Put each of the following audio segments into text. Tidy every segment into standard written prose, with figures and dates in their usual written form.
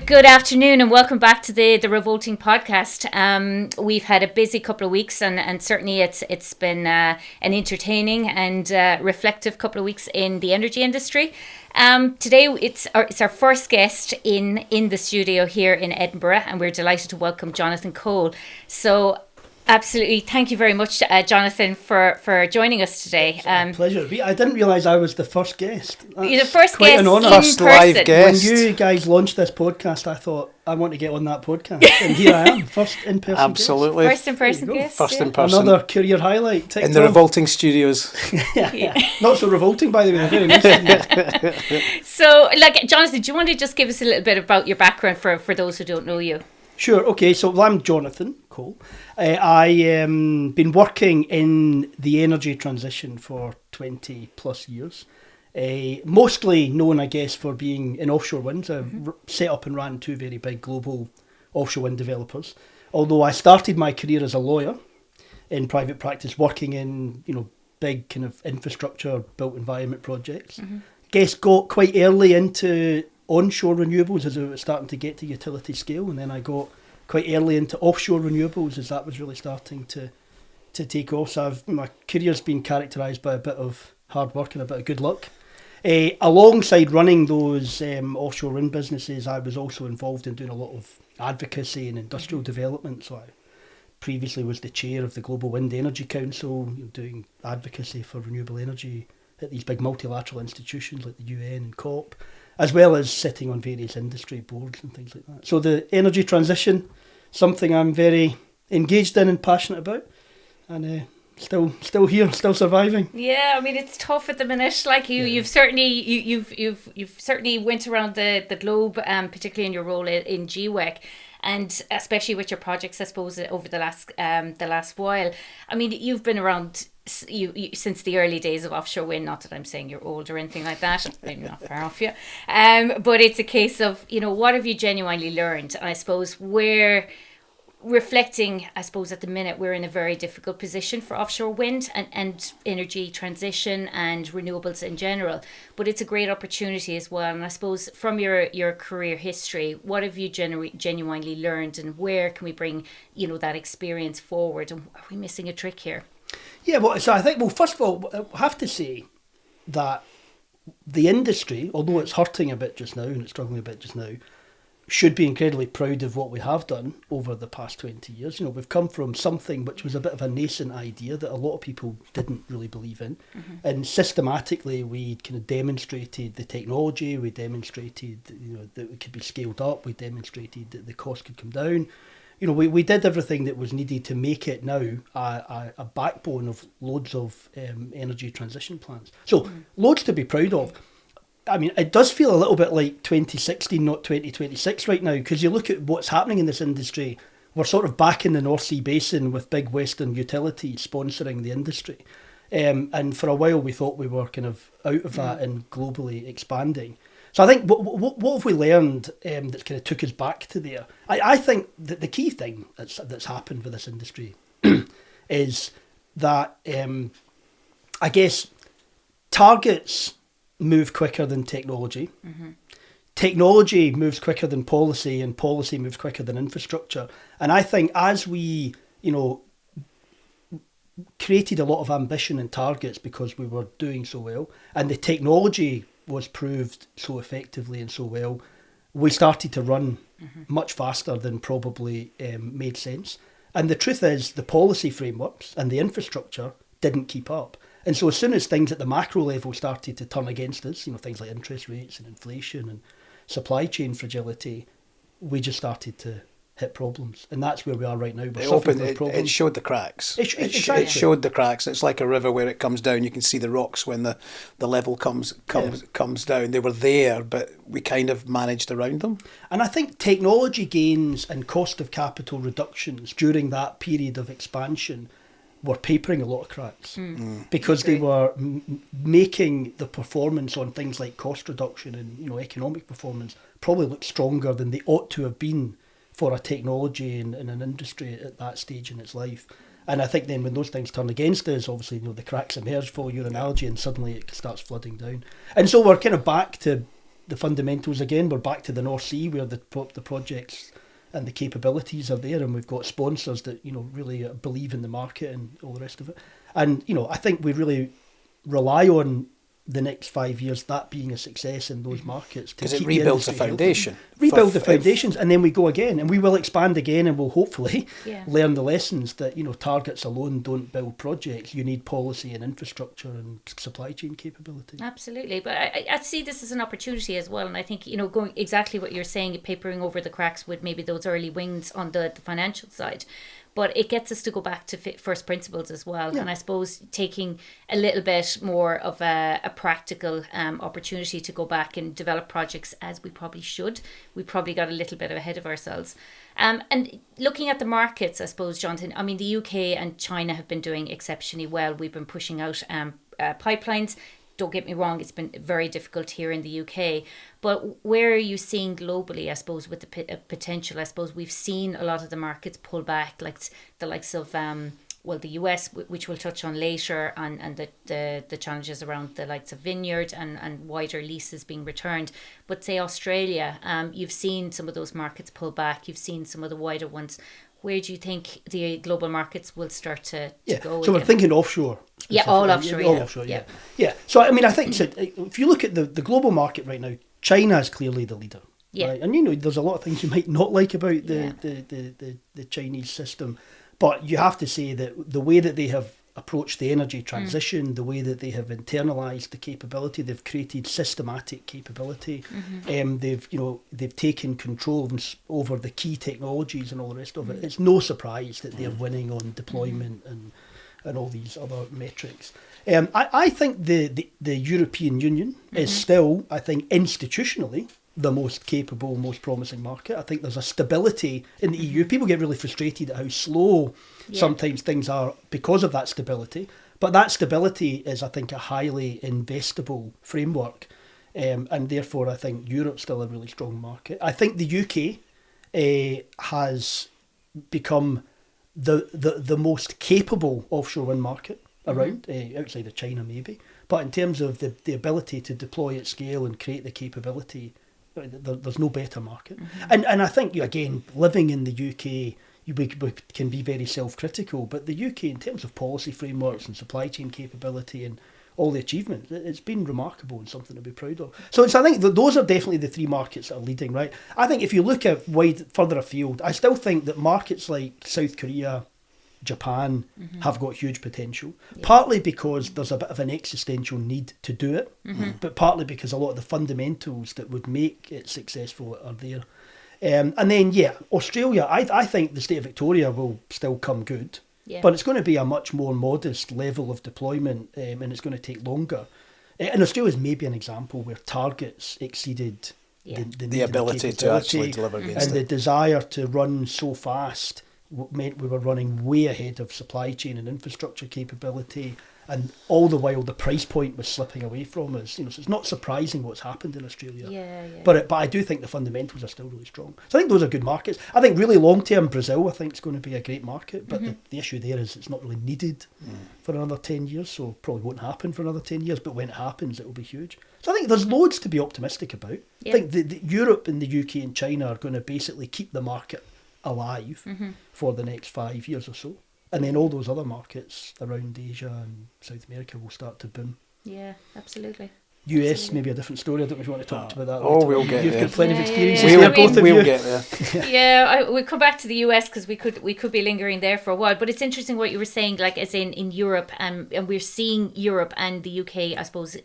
Good afternoon and welcome back to the ReVolting Podcast. We've had a busy couple of weeks and certainly it's been an entertaining and reflective couple of weeks in the energy industry. Today it's our first guest in the studio here in Edinburgh, and we're delighted to welcome Jonathan Cole. So absolutely, thank you very much, Jonathan, for joining us today. Pleasure. I didn't realise I was the first guest. You're the first quite guest an honour. First live guest. When you guys launched this podcast, I thought, I want to get on that podcast. And here I am, first in-person Absolutely. guest. First in-person guest. First yeah. in person. Another career highlight. In the ReVolting studios. yeah. Not so revolting, by the way. Very nice. So, Jonathan, do you want to just give us a little bit about your background for those who don't know you? Sure. Okay. So I'm Jonathan Cole. I've been working in the energy transition for 20 plus years. Mostly known, I guess, for being in offshore wind. I've set up and ran two very big global offshore wind developers. Although I started my career as a lawyer in private practice, working in big kind of infrastructure built environment projects. Guess got quite early into onshore renewables as it was starting to get to utility scale, and then I got quite early into offshore renewables as that was really starting to take off. So my career's been characterised by a bit of hard work and a bit of good luck. Alongside running those offshore wind businesses, I was also involved in doing a lot of advocacy and industrial development. So I previously was the chair of the Global Wind Energy Council, doing advocacy for renewable energy at these big multilateral institutions like the UN and COP, as well as sitting on various industry boards and things like that. So the energy transition, something I'm very engaged in and passionate about, and still here, still surviving. Yeah, I mean it's tough at the minute. Like you've certainly went around the globe, particularly in your role in GWEC, and especially with your projects, I suppose, over the last while. I mean, you've been around. You since the early days of offshore wind. Not that I'm saying you're old or anything like that. I'm not far off you. But it's a case of what have you genuinely learned? And I suppose we're reflecting. I suppose at the minute we're in a very difficult position for offshore wind and energy transition and renewables in general. But it's a great opportunity as well. And I suppose from your career history, what have you genuinely learned, and where can we bring that experience forward? And are we missing a trick here? Yeah, well, so I think, first of all, I have to say that the industry, although it's hurting a bit just now and it's struggling a bit just now, should be incredibly proud of what we have done over the past 20 years. We've come from something which was a bit of a nascent idea that a lot of people didn't really believe in. And systematically we kind of demonstrated the technology, we demonstrated that it could be scaled up, we demonstrated that the cost could come down. We did everything that was needed to make it now a backbone of loads of energy transition plans. So loads to be proud of. I mean, it does feel a little bit like 2016, not 2026 right now, because you look at what's happening in this industry, we're sort of back in the North Sea Basin with big Western utilities sponsoring the industry. And for a while we thought we were kind of out of that and globally expanding. So I think what have we learned that kind of took us back to there? I think that the key thing that's happened with this industry is that I guess targets move quicker than technology. Technology moves quicker than policy, and policy moves quicker than infrastructure. And I think as we created a lot of ambition and targets because we were doing so well, and the technology was proved so effectively and so well, we started to run much faster than probably made sense. And the truth is the policy frameworks and the infrastructure didn't keep up. And so as soon as things at the macro level started to turn against us, things like interest rates and inflation and supply chain fragility, we just started to hit problems. And that's where we are right now. It showed the cracks. It showed the cracks. It's like a river where it comes down. You can see the rocks when the level comes down. They were there, but we kind of managed around them. And I think technology gains and cost of capital reductions during that period of expansion were papering a lot of cracks because they were making the performance on things like cost reduction and economic performance probably look stronger than they ought to have been for a technology and an industry at that stage in its life. And I think then when those things turn against us, obviously, the cracks emerge, follow your analogy, and suddenly it starts flooding down. And so we're kind of back to the fundamentals again. We're back to the North Sea where the projects and the capabilities are there, and we've got sponsors that, you know, really believe in the market and all the rest of it. And, you know, I think we really rely on the next 5 years that being a success in those markets. Because it rebuilds the foundation. Rebuild the foundations, and then we go again, and we will expand again, and we'll hopefully learn the lessons that, you know, targets alone don't build projects. You need policy and infrastructure and supply chain capability. Absolutely. But I see this as an opportunity as well. And I think, you know, going exactly what you're saying, papering over the cracks with maybe those early wins on the financial side. But it gets us to go back to first principles as well. Yeah. And I suppose taking a little bit more of a practical opportunity to go back and develop projects as we probably should. We probably got a little bit ahead of ourselves. And looking at the markets, I suppose, Jonathan, I mean, the UK and China have been doing exceptionally well. We've been pushing out pipelines. Don't get me wrong, it's been very difficult here in the UK. But where are you seeing globally, I suppose, with the potential? I suppose we've seen a lot of the markets pull back, like the likes of, the US, which we'll touch on later, and the challenges around the likes of vineyard and wider leases being returned. But say Australia, you've seen some of those markets pull back. You've seen some of the wider ones. Where do you think the global markets will start to go? So we're thinking offshore. Yeah, all offshore. All offshore, yeah. So, I mean, I think if you look at the global market right now, China is clearly the leader. Yeah. Right? And, you know, there's a lot of things you might not like about the Chinese system. But you have to say that the way that they have approached the energy transition, the way that they have internalised the capability, they've created systematic capability. They've taken control over the key technologies and all the rest of it. It's no surprise that they're winning on deployment and all these other metrics. I think the European Union is still, I think, institutionally the most capable, most promising market. I think there's a stability in the EU. People get really frustrated at how slow sometimes things are because of that stability. But that stability is, I think, a highly investable framework. And therefore, I think Europe's still a really strong market. I think the UK has become the most capable offshore wind market around, outside of China maybe. But in terms of the ability to deploy at scale and create the capability, there's no better market. And I think, again, living in the UK, we can be very self-critical, but the UK, in terms of policy frameworks and supply chain capability and all the achievements, it's been remarkable and something to be proud of. So I think those are definitely the three markets that are leading, right? I think if you look at further afield, I still think that markets like South Korea, Japan have got huge potential, partly because there's a bit of an existential need to do it, but partly because a lot of the fundamentals that would make it successful are there. And then, Australia, I think the state of Victoria will still come good, but it's going to be a much more modest level of deployment, and it's going to take longer. And Australia is maybe an example where targets exceeded the ability to actually deliver against and the desire to run so fast meant we were running way ahead of supply chain and infrastructure capability, and all the while the price point was slipping away from us. You know, so it's not surprising what's happened in Australia. But I do think the fundamentals are still really strong. So I think those are good markets. I think really long term Brazil, I think, is going to be a great market. But the issue there is it's not really needed for another 10 years, so probably won't happen for another 10 years. But when it happens, it will be huge. So I think there's loads to be optimistic about. I think the Europe and the UK and China are going to basically keep the market alive for the next 5 years or so. And then all those other markets around Asia and South America will start to boom. Yeah, absolutely. US, maybe a different story. I don't know if you want to talk about that. Oh, later. We'll get You've there. You've got plenty of experience. We'll get there. We'll come back to the US because we could be lingering there for a while. But it's interesting what you were saying, like as in Europe, and we're seeing Europe and the UK, I suppose,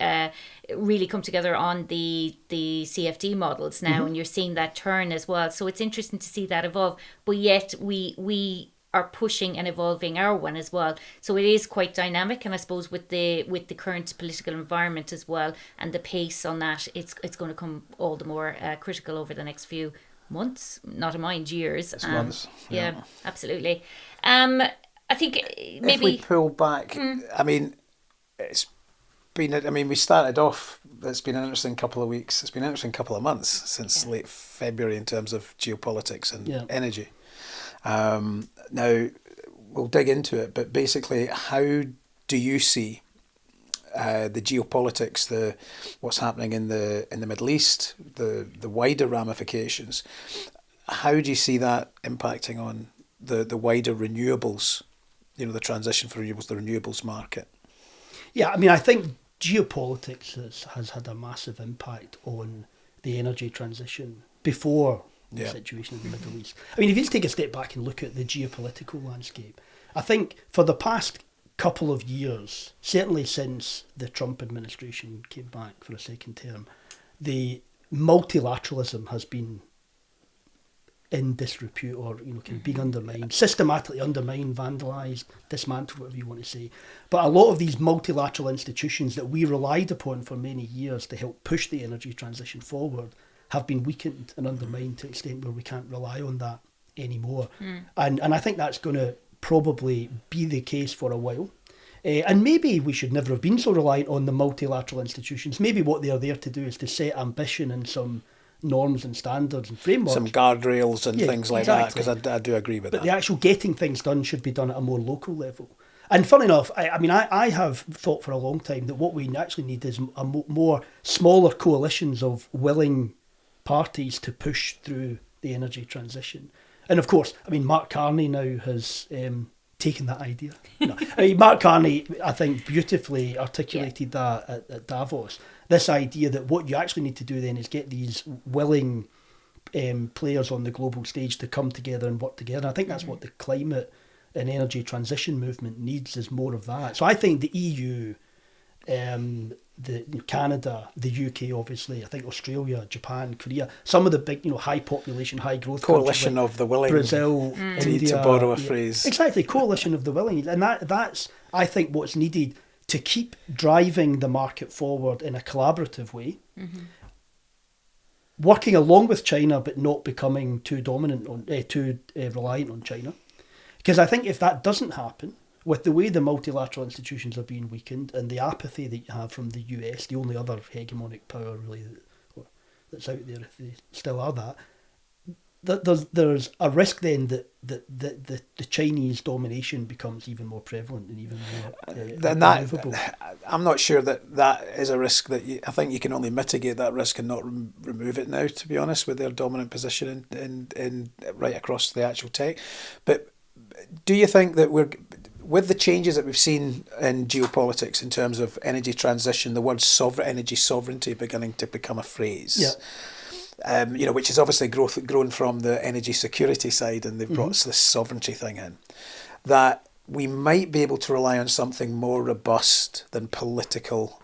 really come together on the CFD models now, and you're seeing that turn as well. So it's interesting to see that evolve. But yet we are pushing and evolving our one as well. So it is quite dynamic, and I suppose with the current political environment as well and the pace on that, it's going to come all the more critical over the next few months, not to mind years. Months. Yeah, absolutely. I think maybe if we pull back, I mean, it's been. I mean, we started off. It's been an interesting couple of weeks. It's been an interesting couple of months since late February in terms of geopolitics and energy. Now, we'll dig into it, but basically, how do you see the geopolitics, what's happening in the Middle East, the wider ramifications. How do you see that impacting on the wider renewables, the transition for renewables, the renewables market? Yeah, I mean, I think geopolitics has had a massive impact on the energy transition before the situation in the Middle East. I mean, if you just take a step back and look at the geopolitical landscape, I think for the past couple of years, certainly since the Trump administration came back for a second term, the multilateralism has been in disrepute, or being undermined, systematically undermined, vandalised, dismantled, whatever you want to say. But a lot of these multilateral institutions that we relied upon for many years to help push the energy transition forward have been weakened and undermined to an extent where we can't rely on that anymore. And I think that's going to probably be the case for a while. And maybe we should never have been so reliant on the multilateral institutions. Maybe what they are there to do is to set ambition and some norms and standards and frameworks. Some guardrails and things like that, because I do agree with that. But the actual getting things done should be done at a more local level. And funny enough, I have thought for a long time that what we actually need is a more smaller coalitions of willing parties to push through the energy transition. And of course, Mark Carney now has taken that idea. Mark Carney, I think, beautifully articulated that at Davos. This idea that what you actually need to do then is get these willing players on the global stage to come together and work together. I think that's what the climate and energy transition movement needs, is more of that. So I think the EU, Canada, the UK, obviously, I think Australia, Japan, Korea, some of the big, high population, high growth coalition of the willing, Brazil, India, to borrow a phrase. Exactly, coalition of the willing, and that's I think what's needed to keep driving the market forward in a collaborative way, working along with China, but not becoming too dominant on, too reliant on China. Because I think if that doesn't happen, with the way the multilateral institutions are being weakened and the apathy that you have from the US, the only other hegemonic power really that's out there, if they still are there's a risk then that the Chinese domination becomes even more prevalent and even more unmovable. I'm not sure that is a risk that I think you can only mitigate that risk and not remove it now, to be honest, with their dominant position in right across the actual tech. But do you think that with the changes that we've seen in geopolitics in terms of energy transition, the word energy sovereignty beginning to become a phrase, which is obviously grown from the energy security side, and they've brought this sovereignty thing in, that we might be able to rely on something more robust than political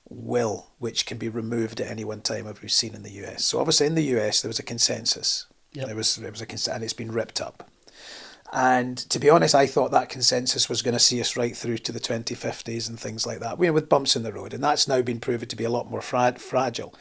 will, which can be removed at any one time, as we've seen in the US. So obviously in the US there was a consensus. There was a consensus, and it's been ripped up. And to be honest, I thought that consensus was going to see us right through to the 2050s and things like that, with bumps in the road. And that's now been proven to be a lot more fragile.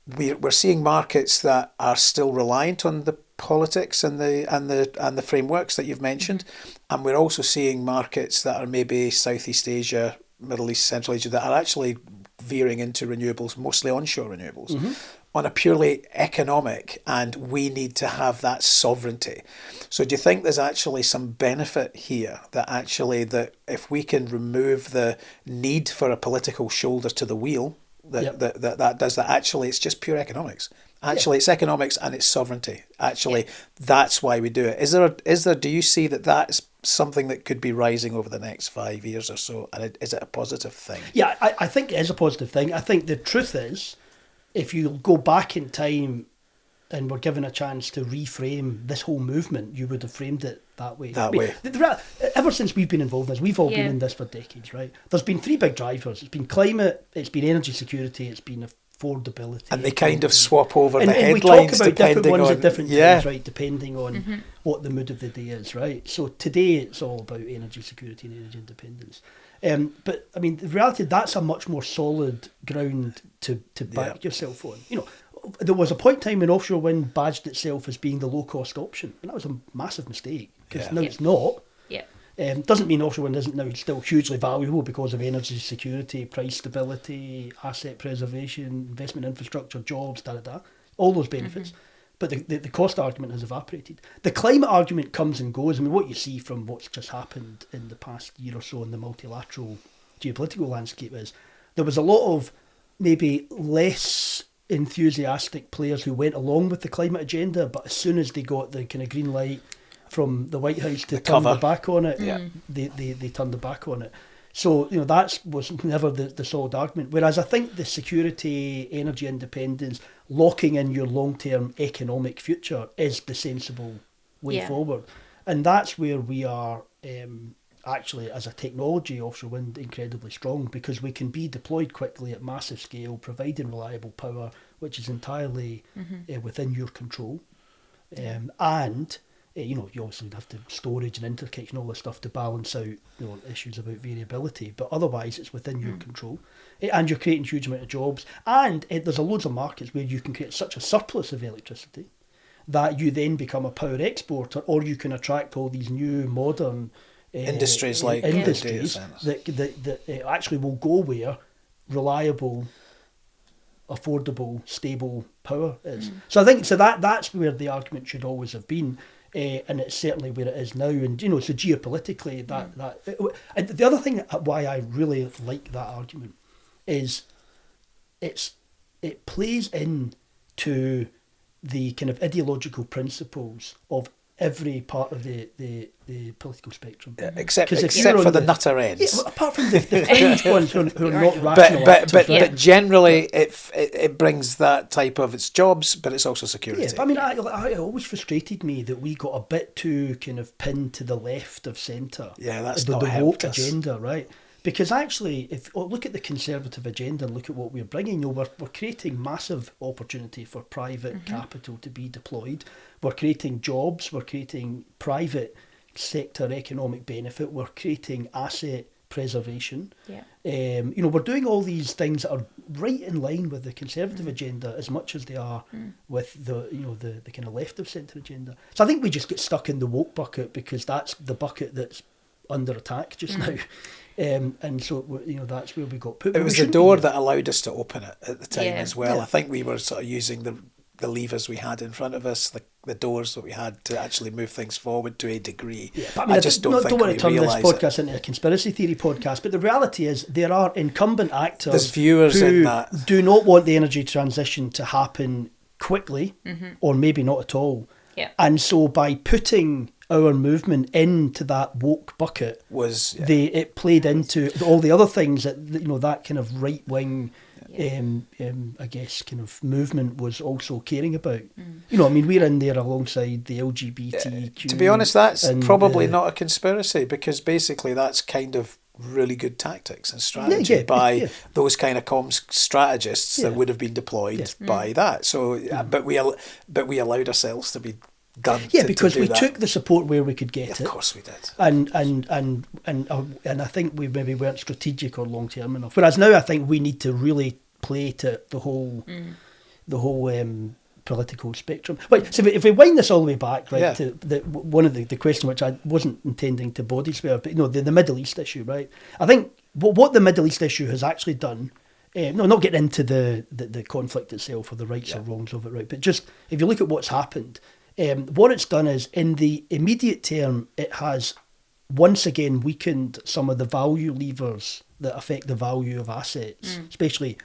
We're seeing markets that are still reliant on the politics and the frameworks that you've mentioned, and we're also seeing markets that are maybe Southeast Asia, Middle East, Central Asia, that are actually veering into renewables, mostly onshore renewables. On a purely economic, and we need to have that sovereignty. So do you think there's actually some benefit here that if we can remove the need for a political shoulder to the wheel, that does that, actually it's just pure economics. Actually it's economics and it's sovereignty. Actually that's why we do it. Is there do you see that's something that could be rising over the next 5 years or so, and is it a positive thing? Yeah, I think it is a positive thing. I think the truth is, if you go back in time and were given a chance to reframe this whole movement, you would have framed it that way. Ever since we've been involved in this, we've all been in this for decades, right? There's been three big drivers. It's been climate, it's been energy security, it's been affordability. And they kind of swap over the headlines. And we talk about different ones at different times, right? Depending on what the mood of the day is, right? So today it's all about energy security and energy independence. But I mean, the reality, that's a much more solid ground to back yourself on. There was a point in time when offshore wind badged itself as being the low-cost option, and that was a massive mistake, because now it's not. Doesn't mean offshore wind isn't now still hugely valuable because of energy security, price stability, asset preservation, investment infrastructure, jobs, all those benefits. But the cost argument has evaporated. The climate argument comes and goes. I mean, what you see from what's just happened in the past year or so in the multilateral geopolitical landscape is. There was a lot of maybe less enthusiastic players who went along with the climate agenda, but as soon as they got the kind of green light from the White House to turn their back on it, they turned their back on it. So, that was never the solid argument. Whereas I think the security, energy independence, locking in your long-term economic future is the sensible way forward. And that's where we are actually, as a technology, offshore wind, incredibly strong, because we can be deployed quickly at massive scale, providing reliable power, which is entirely within your control. And you obviously have to storage and interconnection, all this stuff to balance out issues about variability, but otherwise it's within your control, and you're creating huge amount of jobs, and there's loads of markets where you can create such a surplus of electricity that you then become a power exporter, or you can attract all these new modern industries that actually will go where reliable, affordable, stable power is. So I think that's where the argument should always have been. And it's certainly where it is now, and so geopolitically and the other thing why I really like that argument is it plays into the kind of ideological principles of every part of the political spectrum. Except for the nutter ends. Yeah, apart from the French ones who are not rational actors, but generally it brings that type of, it's jobs, but it's also security. Yeah, but it always frustrated me that we got a bit too kind of pinned to the left of centre. Yeah, that's the not helped woke us. agenda, right? Because actually, if look at the Conservative agenda and look at what we're bringing, we're creating massive opportunity for private capital to be deployed. We're creating jobs. We're creating private sector economic benefit. We're creating asset preservation. Yeah. We're doing all these things that are right in line with the Conservative agenda as much as they are with the kind of left of centre agenda. So I think we just get stuck in the woke bucket because that's the bucket that's under attack just now. And so that's where we got put. It was the door that allowed us to open it at the time as well. Yeah. I think we were sort of using the levers we had in front of us, the doors that we had to actually move things forward to a degree. Yeah, but I just don't want to turn this podcast into a conspiracy theory podcast, but the reality is there are incumbent actors There's viewers who in that. do not want the energy transition to happen quickly or maybe not at all. Yeah. And so by putting our movement into that woke bucket, it played into all the other things that kind of right wing, I guess, kind of movement was also caring about. We're in there alongside the LGBTQ. To be honest, that's probably not a conspiracy, because basically that's kind of really good tactics and strategy by those kind of comms strategists that would have been deployed by that. So, but we allowed ourselves to be done. Yeah, because we that. took the support where we could get it. Of course we did. And I think we maybe weren't strategic or long term enough. Whereas now I think we need to really play to the whole political spectrum. Right, so if we wind this all the way back, right, to one of the question which I wasn't intending to body swear, but the Middle East issue, right? I think what the Middle East issue has actually done. Not getting into the conflict itself or the rights or wrongs of it, right? But just if you look at what's happened. What it's done is, in the immediate term, it has once again weakened some of the value levers that affect the value of assets, especially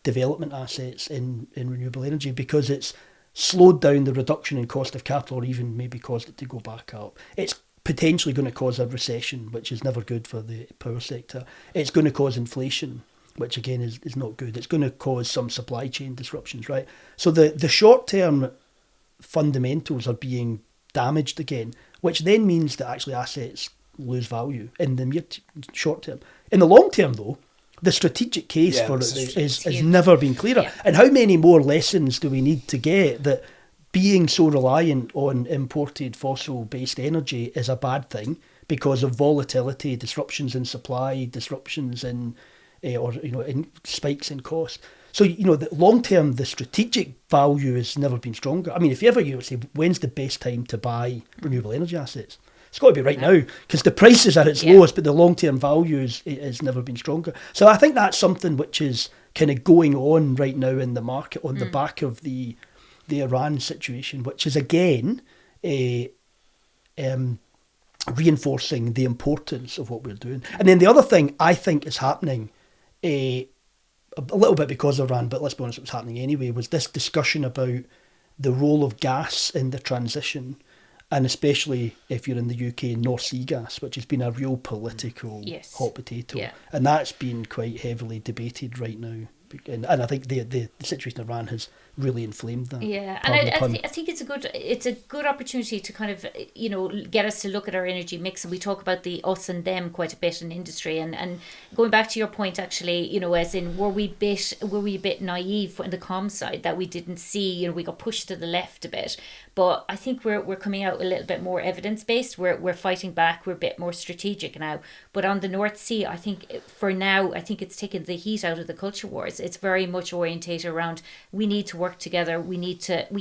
development assets in renewable energy, because it's slowed down the reduction in cost of capital, or even maybe caused it to go back up. It's potentially going to cause a recession, which is never good for the power sector. It's going to cause inflation, which again is not good. It's going to cause some supply chain disruptions, right? So the short-term fundamentals are being damaged again, which then means that actually assets lose value in the short term. In the long term, though, the strategic case for it has never been clearer. Yeah. And how many more lessons do we need to get that being so reliant on imported fossil-based energy is a bad thing because of volatility, disruptions in supply, disruptions in in spikes in cost. So, the long term, the strategic value has never been stronger. I mean, if you would say, when's the best time to buy renewable energy assets? It's got to be right now, because the prices are at its lowest, but the long term value has never been stronger. So I think that's something which is kind of going on right now in the market on the back of the Iran situation, which is again reinforcing the importance of what we're doing. And then the other thing I think is happening, a little bit because of Iran, but let's be honest, it was happening anyway, was this discussion about the role of gas in the transition, and especially if you're in the UK, North Sea gas, which has been a real political hot potato. Yeah. And that's been quite heavily debated right now. And I think the situation in Iran has really inflamed that. Yeah, and I think it's a good opportunity to kind of, you know, get us to look at our energy mix, and we talk about the us and them quite a bit in industry. And going back to your point, actually, you know, as in were we a bit naive in the comms side that we didn't see, you know, we got pushed to the left a bit. But I think we're coming out a little bit more evidence based. We're fighting back. We're a bit more strategic now. But on the North Sea, I think for now, I think it's taken the heat out of the culture wars. It's very much orientated around we need to work together. We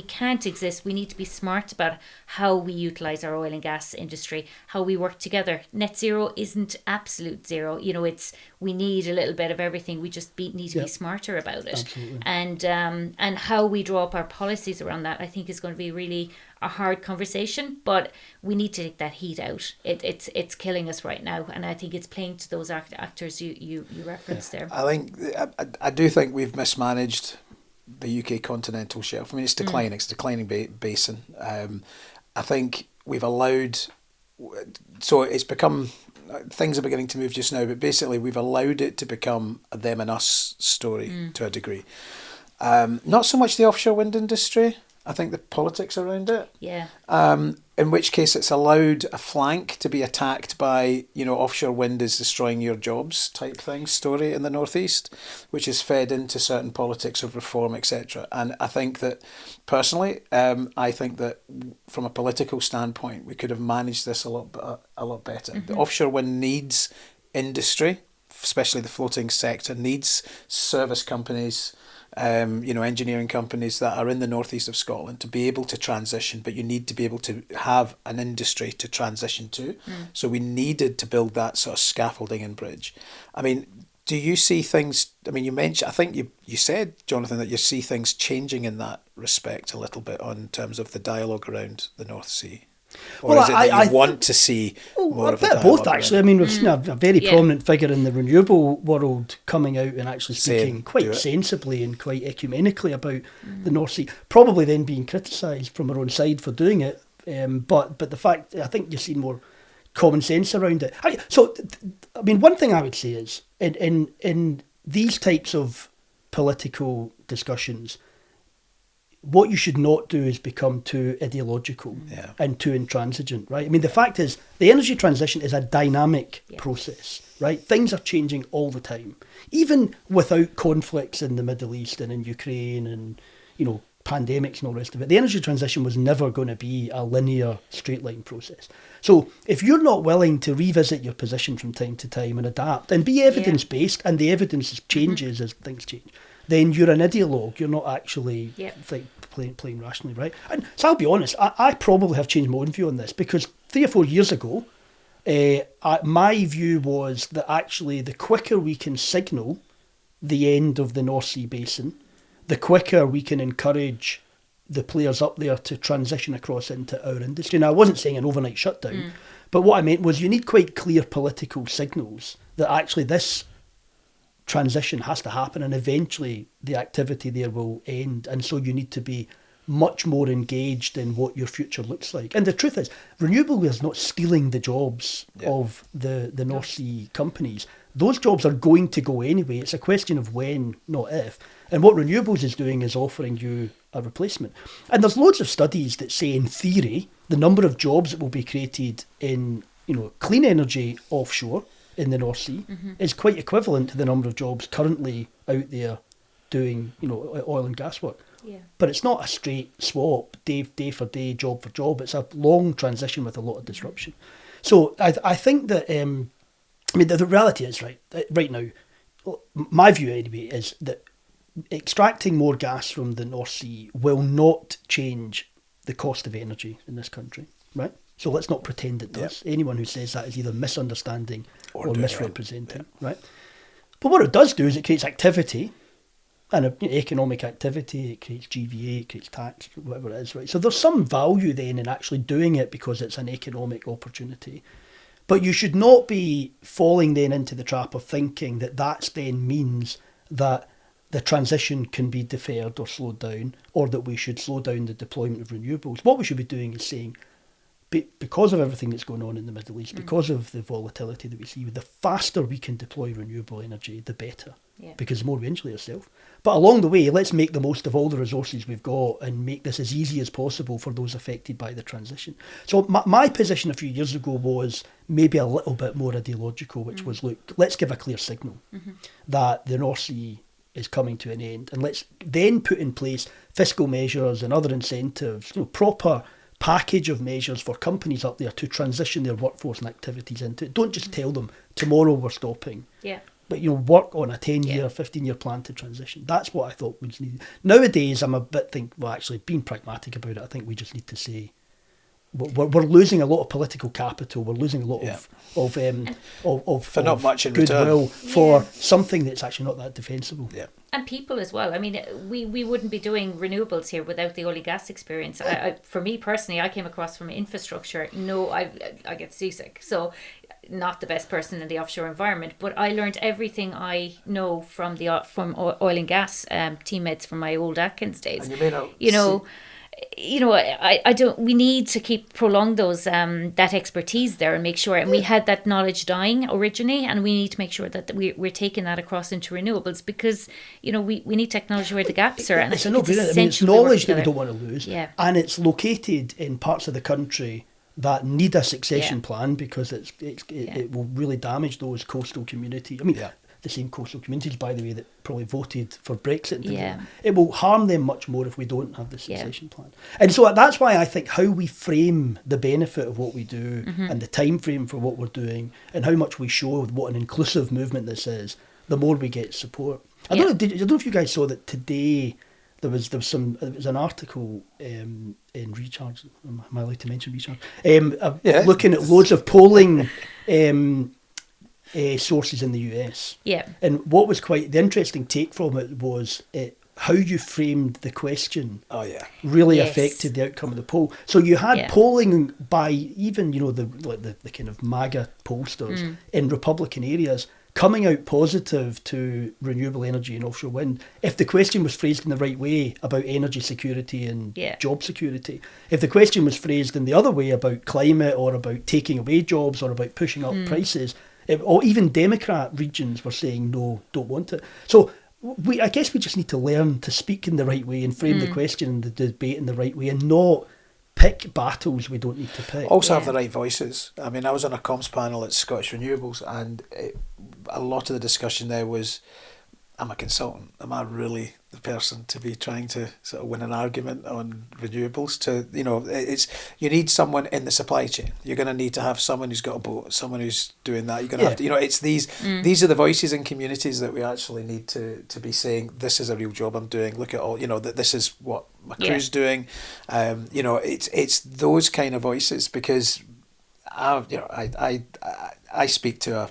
can't exist. We need to be smart about how we utilize our oil and gas industry, how we work together. Net zero isn't absolute zero. You know, we need a little bit of everything. We just need to be smarter about it. Absolutely. And how we draw up our policies around that, I think, is going to be really a hard conversation, but we need to take that heat out. It's killing us right now, and I think it's playing to those actors you referenced there. I do think we've mismanaged the UK continental shelf. I mean, it's declining. It's a declining basin. I think we've allowed, so it's become, things are beginning to move just now, but basically we've allowed it to become a them and us story to a degree. Not so much the offshore wind industry. I think the politics around it. Yeah. In which case it's allowed a flank to be attacked by, you know, offshore wind is destroying your jobs type thing story in the northeast, which is fed into certain politics of reform, etc. And I think that personally, I think that from a political standpoint, we could have managed this a lot better. Mm-hmm. The offshore wind needs industry, especially the floating sector, needs service companies, engineering companies that are in the northeast of Scotland to be able to transition, but you need to be able to have an industry to transition to. So we needed to build that sort of scaffolding and bridge. I mean, do you see things, I mean, you mentioned, I think you said, Jonathan, that you see things changing in that respect a little bit in terms of the dialogue around the North Sea? Or is it that you want to see more of a dialogue? Both, actually. I mean, we've seen a very prominent figure in the renewable world coming out and actually speaking quite sensibly and quite ecumenically about the North Sea, probably then being criticised from our own side for doing it. But the fact, I think you've seen more common sense around it. I mean, one thing I would say is, in these types of political discussions, what you should not do is become too ideological and too intransigent, right? I mean, the fact is, the energy transition is a dynamic process, right? Things are changing all the time. Even without conflicts in the Middle East and in Ukraine and, you know, pandemics and all the rest of it, the energy transition was never going to be a linear, straight line process. So if you're not willing to revisit your position from time to time and adapt and be evidence-based, and the evidence changes as things change, then you're an ideologue. You're not actually playing rationally, right? And so I'll be honest, I probably have changed my own view on this, because 3 or 4 years ago, my view was that actually the quicker we can signal the end of the North Sea basin, the quicker we can encourage the players up there to transition across into our industry. Now, I wasn't saying an overnight shutdown, but what I meant was you need quite clear political signals that actually this transition has to happen, and eventually the activity there will end, and so you need to be much more engaged in what your future looks like. And the truth is, renewable is not stealing the jobs of the North Sea companies. Those jobs are going to go anyway. It's a question of when, not if. And what renewables is doing is offering you a replacement. And there's loads of studies that say, in theory, the number of jobs that will be created in, you know, clean energy offshore in the North Sea is quite equivalent to the number of jobs currently out there doing, you know, oil and gas work. Yeah. But it's not a straight swap, day for day, job for job. It's a long transition with a lot of disruption. So I think that, I mean, the reality is, right now, my view anyway, is that extracting more gas from the North Sea will not change the cost of energy in this country, right? So let's not pretend it does. Anyone who says that is either misunderstanding or misrepresenting, right? But what it does do is it creates activity, And economic activity, it creates GVA, it creates tax, whatever it is, right? So there's some value then in actually doing it because it's an economic opportunity. But you should not be falling then into the trap of thinking that that then means that the transition can be deferred or slowed down, or that we should slow down the deployment of renewables. What we should be doing is saying, because of everything that's going on in the Middle East, because of the volatility that we see, the faster we can deploy renewable energy, the better. Yeah. Because the more we insulate ourselves. But along the way, let's make the most of all the resources we've got and make this as easy as possible for those affected by the transition. So my position a few years ago was maybe a little bit more ideological, which was, look, let's give a clear signal that the North Sea is coming to an end, and let's then put in place fiscal measures and other incentives, proper package of measures for companies up there to transition their workforce and activities into it. Don't just tell them tomorrow we're stopping. Yeah. But work on a 10-year, 15-year plan to transition. That's what I thought was needed. Nowadays, I'm a bit actually being pragmatic about it. I think we just need to say we're losing a lot of political capital. We're losing a lot of for not much in goodwill return for something that's actually not that defensible. Yeah. And people as well. I mean, we wouldn't be doing renewables here without the oil and gas experience. For me personally, I came across from infrastructure. No, I get seasick. So not the best person in the offshore environment, but I learned everything I know from oil and gas teammates from my old Atkins days. And you may not I don't. We need to prolong those that expertise there and make sure. And we had that knowledge dying originally, and we need to make sure that we're taking that across into renewables because we need technology where the gaps are. And it's it's knowledge that we don't want to lose, and it's located in parts of the country that need a succession plan because it will really damage those coastal communities. I mean. Yeah. The same coastal communities, by the way, that probably voted for Brexit. It will harm them much more if we don't have the succession plan. And so that's why I think how we frame the benefit of what we do and the time frame for what we're doing and how much we show what an inclusive movement this is, the more we get support. I don't know if you guys saw that today. There was an article in Recharge. Am I allowed to mention Recharge? Looking at loads of polling. Sources in the US. Yeah. And what was quite the interesting take from it was how you framed the question. Oh yeah. Really affected the outcome of the poll. So you had polling by even the kind of MAGA pollsters in Republican areas coming out positive to renewable energy and offshore wind if the question was phrased in the right way about energy security and job security. If the question was phrased in the other way about climate or about taking away jobs or about pushing up prices. Or even Democrat regions were saying no, don't want it. So I guess we just need to learn to speak in the right way and frame the question and the debate in the right way and not pick battles we don't need to pick. Also have the right voices. I mean, I was on a comms panel at Scottish Renewables and a lot of the discussion there was, I'm a consultant. Am I really the person to be trying to sort of win an argument on renewables? You need someone in the supply chain. You're going to need to have someone who's got a boat, someone who's doing that. You're going to have to, it's these are the voices in communities that we actually need to be saying, this is a real job I'm doing. Look at all, that this is what my crew's doing. It's those kind of voices because I speak to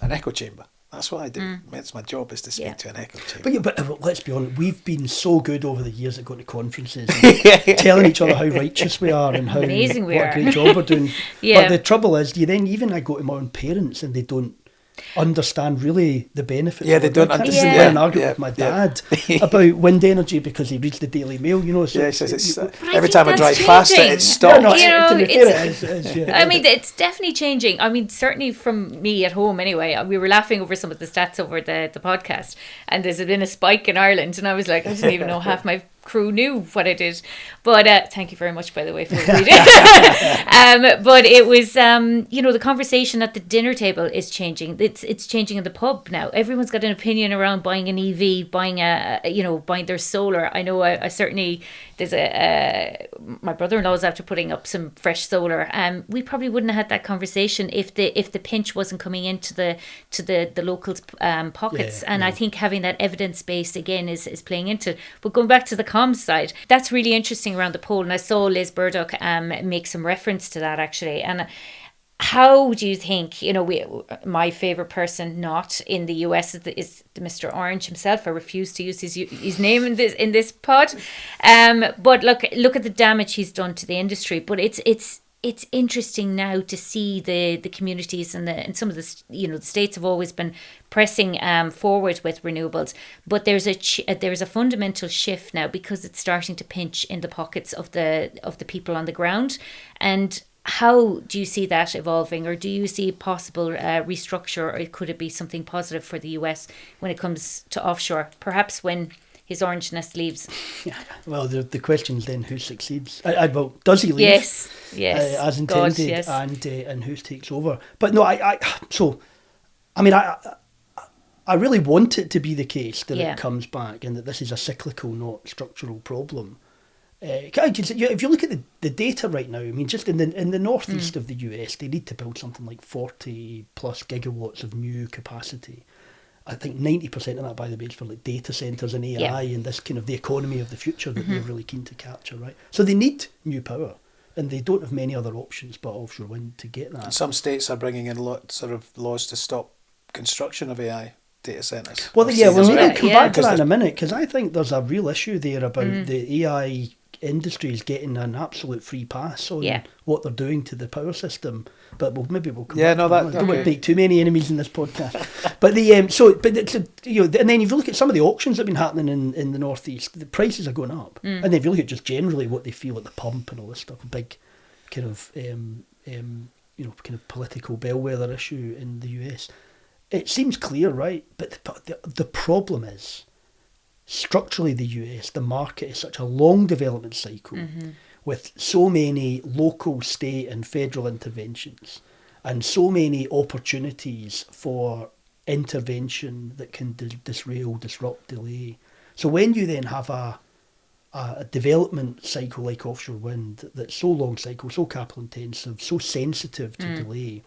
an echo chamber. That's what I do. It's my job is to speak to an echo chamber. But let's be honest, we've been so good over the years at going to conferences and telling each other how righteous we are and how amazing what a great job we're doing. But the trouble is, I go to my own parents and they don't understand really the benefits. Yeah, they don't understand. I had an argument with my dad about wind energy because he reads the Daily Mail, So every time I drive past it stops. I mean, it's definitely changing. I mean, certainly from me at home anyway. We were laughing over some of the stats over the podcast, and there's been a spike in Ireland, and I was like, I didn't even know half my crew knew what I did, but thank you very much, by the way, for reading. But it was the conversation at the dinner table is changing. It's changing in the pub now. Everyone's got an opinion around buying an EV, buying their solar. I know I certainly there's my brother-in-law's after putting up some fresh solar. We probably wouldn't have had that conversation if the pinch wasn't coming into the locals' pockets. I think having that evidence base again is playing into it. But going back to the comms side, that's really interesting around the poll, and I saw Liz Burdock make some reference to that actually, and how do you think, my favorite person not in the US is Mr. Orange himself. I refuse to use his name in this pod. But look at the damage he's done to the industry. But it's interesting now to see the communities and some of the the states have always been pressing forward with renewables, but there's a fundamental shift now because it's starting to pinch in the pockets of the people on the ground. And how do you see that evolving, or do you see possible restructure, or could it be something positive for the US when it comes to offshore, perhaps when his orangeness leaves? Yeah. Well, the question is then who succeeds. Well, does he leave? Yes. As intended, God, yes. And who takes over? But no, I really want it to be the case that it comes back and that this is a cyclical, not structural problem. If you look at the data right now, I mean, just in the northeast of the US, they need to build something like 40 plus gigawatts of new capacity. I think 90% of that, by the way, is for like data centres and AI and this kind of the economy of the future that they're really keen to capture, right? So they need new power, and they don't have many other options but offshore wind to get that. Some states are bringing in sort of laws to stop construction of AI data centres. Well, we'll maybe come back to that in a minute, because I think there's a real issue there about the AI industry is getting an absolute free pass on what they're doing to the power system. But we'll come back to that. I don't want to make too many enemies in this podcast. But and then if you look at some of the auctions that have been happening in the northeast, the prices are going up. And then if you look at just generally what they feel at the pump and all this stuff, a big kind of kind of political bellwether issue in the US. It seems clear, right? But the problem is, structurally, the US, the market is such a long development cycle with so many local, state and federal interventions and so many opportunities for intervention that can disrail, disrupt, delay. So when you then have a development cycle like offshore wind that's so long cycle, so capital intensive, so sensitive to delay,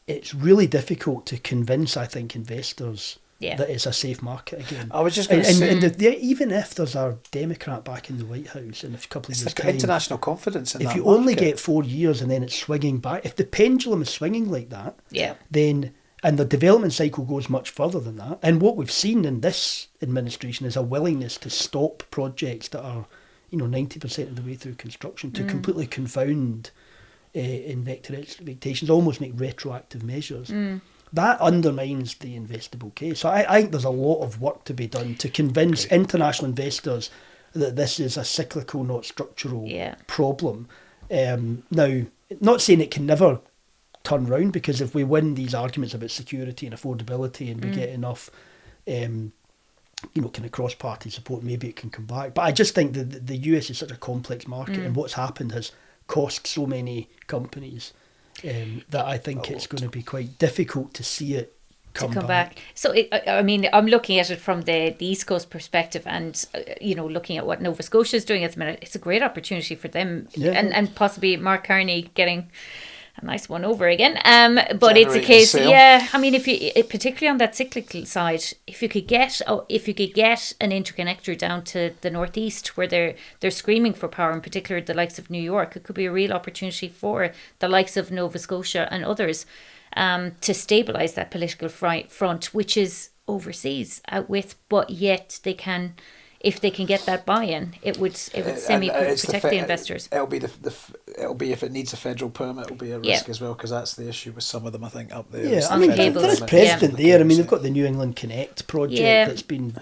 it's really difficult to convince, I think, investors that it's a safe market again. I was just going to say... And even if there's a Democrat back in the White House in a couple of years' time... international confidence in that market. If you market. only get 4 years and then it's swinging back... If the pendulum is swinging like that, then... And the development cycle goes much further than that. And what we've seen in this administration is a willingness to stop projects that are, 90% of the way through construction, to completely confound investor expectations, almost make retroactive measures. That undermines the investable case. So I think there's a lot of work to be done to convince international investors that this is a cyclical, not structural problem. Now, not saying it can never turn round, because if we win these arguments about security and affordability and we get enough kind of cross-party support, maybe it can come back. But I just think that the US is such a complex market, and what's happened has cost so many companies that I think it's going to be quite difficult to see it come back. So, I'm looking at it from the East Coast perspective, and, looking at what Nova Scotia is doing at the minute, it's a great opportunity for them, and possibly Mark Carney getting a nice one over again. But it's a case, if you, particularly on that cyclical side, if you could get an interconnector down to the northeast where they're screaming for power, in particular the likes of New York, it could be a real opportunity for the likes of Nova Scotia and others to stabilise that political front, which is overseas but yet they can. If they can get that buy-in, it would semi-protect the investors. It'll be if it needs a federal permit, it'll be a risk as well, because that's the issue with some of them, I think, up there. Yeah, there is precedent there. I mean, they've got the New England Connect project that's been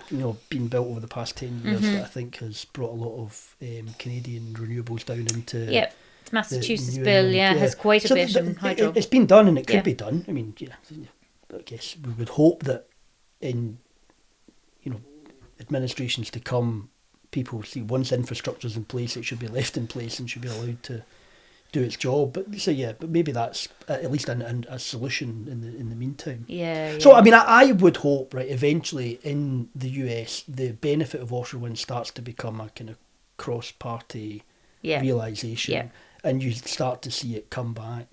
built over the past 10 years that I think has brought a lot of Canadian renewables down into... Yeah, the Massachusetts bill, has quite a bit in hydro. It's been done, and it could be done. I mean, I guess we would hope that in... administrations to come, people see once infrastructure's in place, it should be left in place and should be allowed to do its job. But maybe that's at least a solution in the meantime. So I would hope, right, eventually in the US the benefit of offshore wind starts to become a kind of cross-party realisation, and you start to see it come back.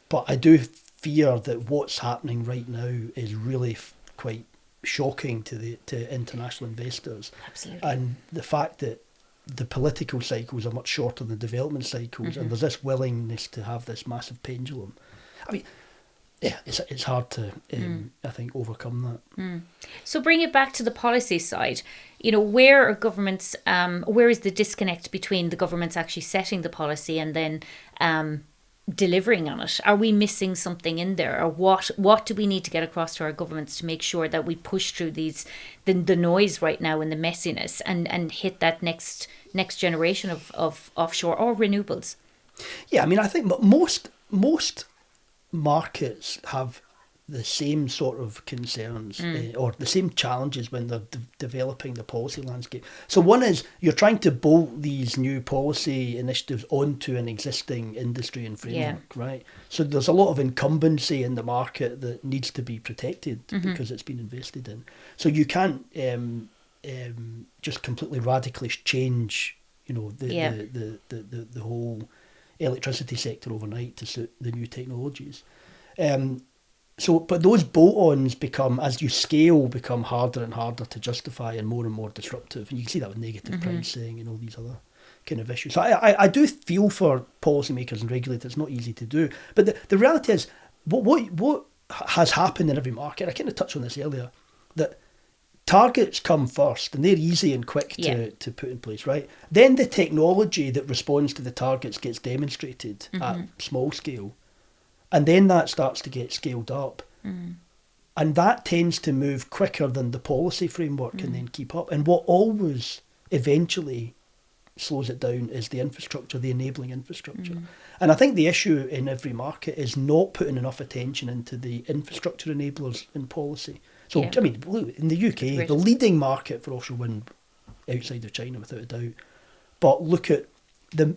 But I do fear that what's happening right now is really quite shocking to international investors. Absolutely. And the fact that the political cycles are much shorter than development cycles, and there's this willingness to have this massive pendulum. I mean, yeah, it's hard to, I think, overcome that. So bring it back to the policy side. Where are governments? Where is the disconnect between the governments actually setting the policy and then delivering on it? Are we missing something in there, or what do we need to get across to our governments to make sure that we push through the noise right now and the messiness and hit that next generation of offshore or renewables? Yeah, I mean, I think most markets have the same sort of concerns or the same challenges when they're developing the policy landscape. So one is you're trying to bolt these new policy initiatives onto an existing industry and framework, right? So there's a lot of incumbency in the market that needs to be protected because it's been invested in. So you can't just completely radically change, the whole electricity sector overnight to suit the new technologies. But those bolt-ons as you scale, become harder and harder to justify and more disruptive. And you can see that with negative pricing and all these other kind of issues. So I do feel for policymakers and regulators. It's not easy to do. But the reality is, what has happened in every market, I kind of touched on this earlier, that targets come first and they're easy and quick to put in place, right? Then the technology that responds to the targets gets demonstrated at small scale. And then that starts to get scaled up. And that tends to move quicker than the policy framework can then keep up. And what always eventually slows it down is the infrastructure, the enabling infrastructure. And I think the issue in every market is not putting enough attention into the infrastructure enablers in policy. So, I mean, in the UK, the leading market for offshore wind outside of China, without a doubt. But look at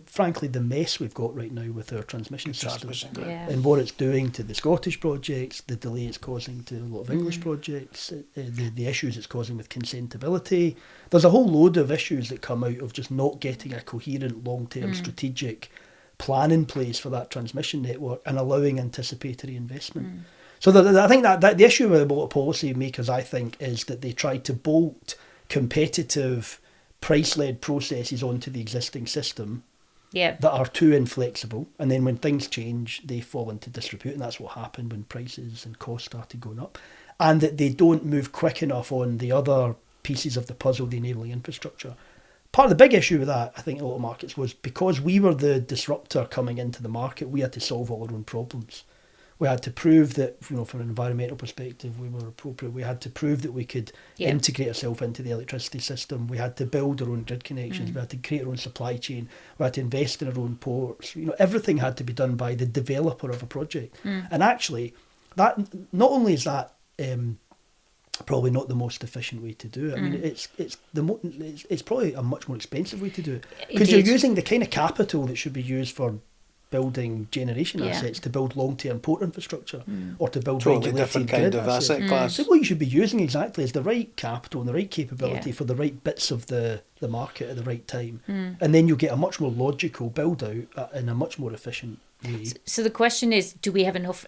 frankly, the mess we've got right now with our transmission system and what it's doing to the Scottish projects, the delay it's causing to a lot of English projects, the issues it's causing with consentability. There's a whole load of issues that come out of just not getting a coherent long-term strategic plan in place for that transmission network and allowing anticipatory investment. So I think that the issue with a lot of policy makers, I think, is that they try to bolt competitive price-led processes onto the existing system that are too inflexible, and then when things change they fall into disrepute, and that's what happened when prices and costs started going up, and that they don't move quick enough on the other pieces of the puzzle, the enabling infrastructure. Part of the big issue with that, I think, in a lot of markets was because we were the disruptor coming into the market, we had to solve all our own problems. We had to prove that, from an environmental perspective, we were appropriate. We had to prove that we could integrate ourselves into the electricity system. We had to build our own grid connections. We had to create our own supply chain. We had to invest in our own ports. Everything had to be done by the developer of a project. And actually, that not only is that probably not the most efficient way to do it. I mean, it's probably a much more expensive way to do it because you're using the kind of capital that should be used for building generation assets to build long-term port infrastructure or to build totally different kind of asset class. So what you should be using exactly is the right capital and the right capability for the right bits of the market at the right time, and then you'll get a much more logical build out in a much more efficient way. So the question is, do we have enough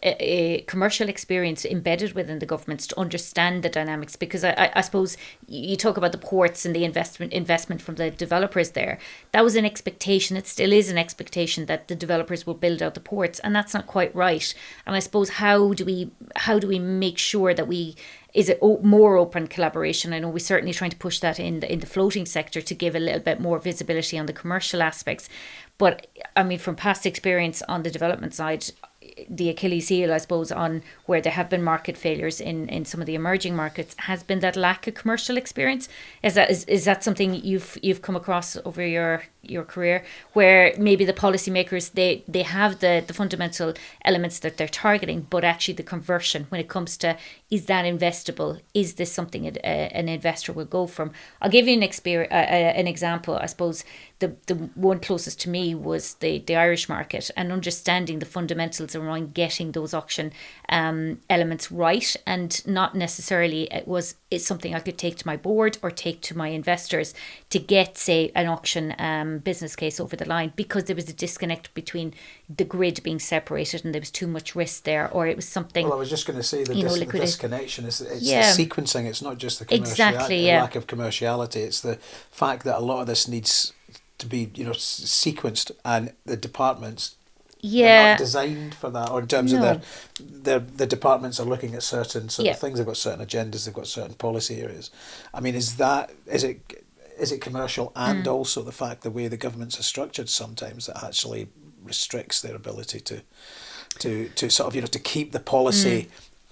commercial experience embedded within the governments to understand the dynamics? Because I suppose you talk about the ports and the investment from the developers there. That was an expectation. It still is an expectation that the developers will build out the ports, and that's not quite right. And I suppose how do we make sure that is it more open collaboration? I know we're certainly trying to push that in the floating sector to give a little bit more visibility on the commercial aspects. But I mean, from past experience on the development side, the Achilles heel, I suppose, on where there have been market failures in some of the emerging markets has been that lack of commercial experience. Is that something you've come across over your career, where maybe the policymakers they have the fundamental elements that they're targeting, but actually the conversion when it comes to, is that investable? Is this something an investor will go from? I'll give you an example. I suppose the one closest to me was the Irish market, and understanding the fundamentals around getting those auction elements right, and not necessarily it's something I could take to my board or take to my investors to get, say, an auction business case over the line, because there was a disconnect between the grid being separated and there was too much risk there, or it was something. Well, I was just going to say the disconnection is the sequencing. It's not just the exactly, lack of commerciality. It's the fact that a lot of this needs to be, you know, sequenced, and the departments are not designed for that, or in terms of the departments are looking at certain sort of things. They've got certain agendas, they've got certain policy areas. I mean, is it commercial, and also the fact the way the governments are structured sometimes that actually restricts their ability to sort of, you know, to keep the policy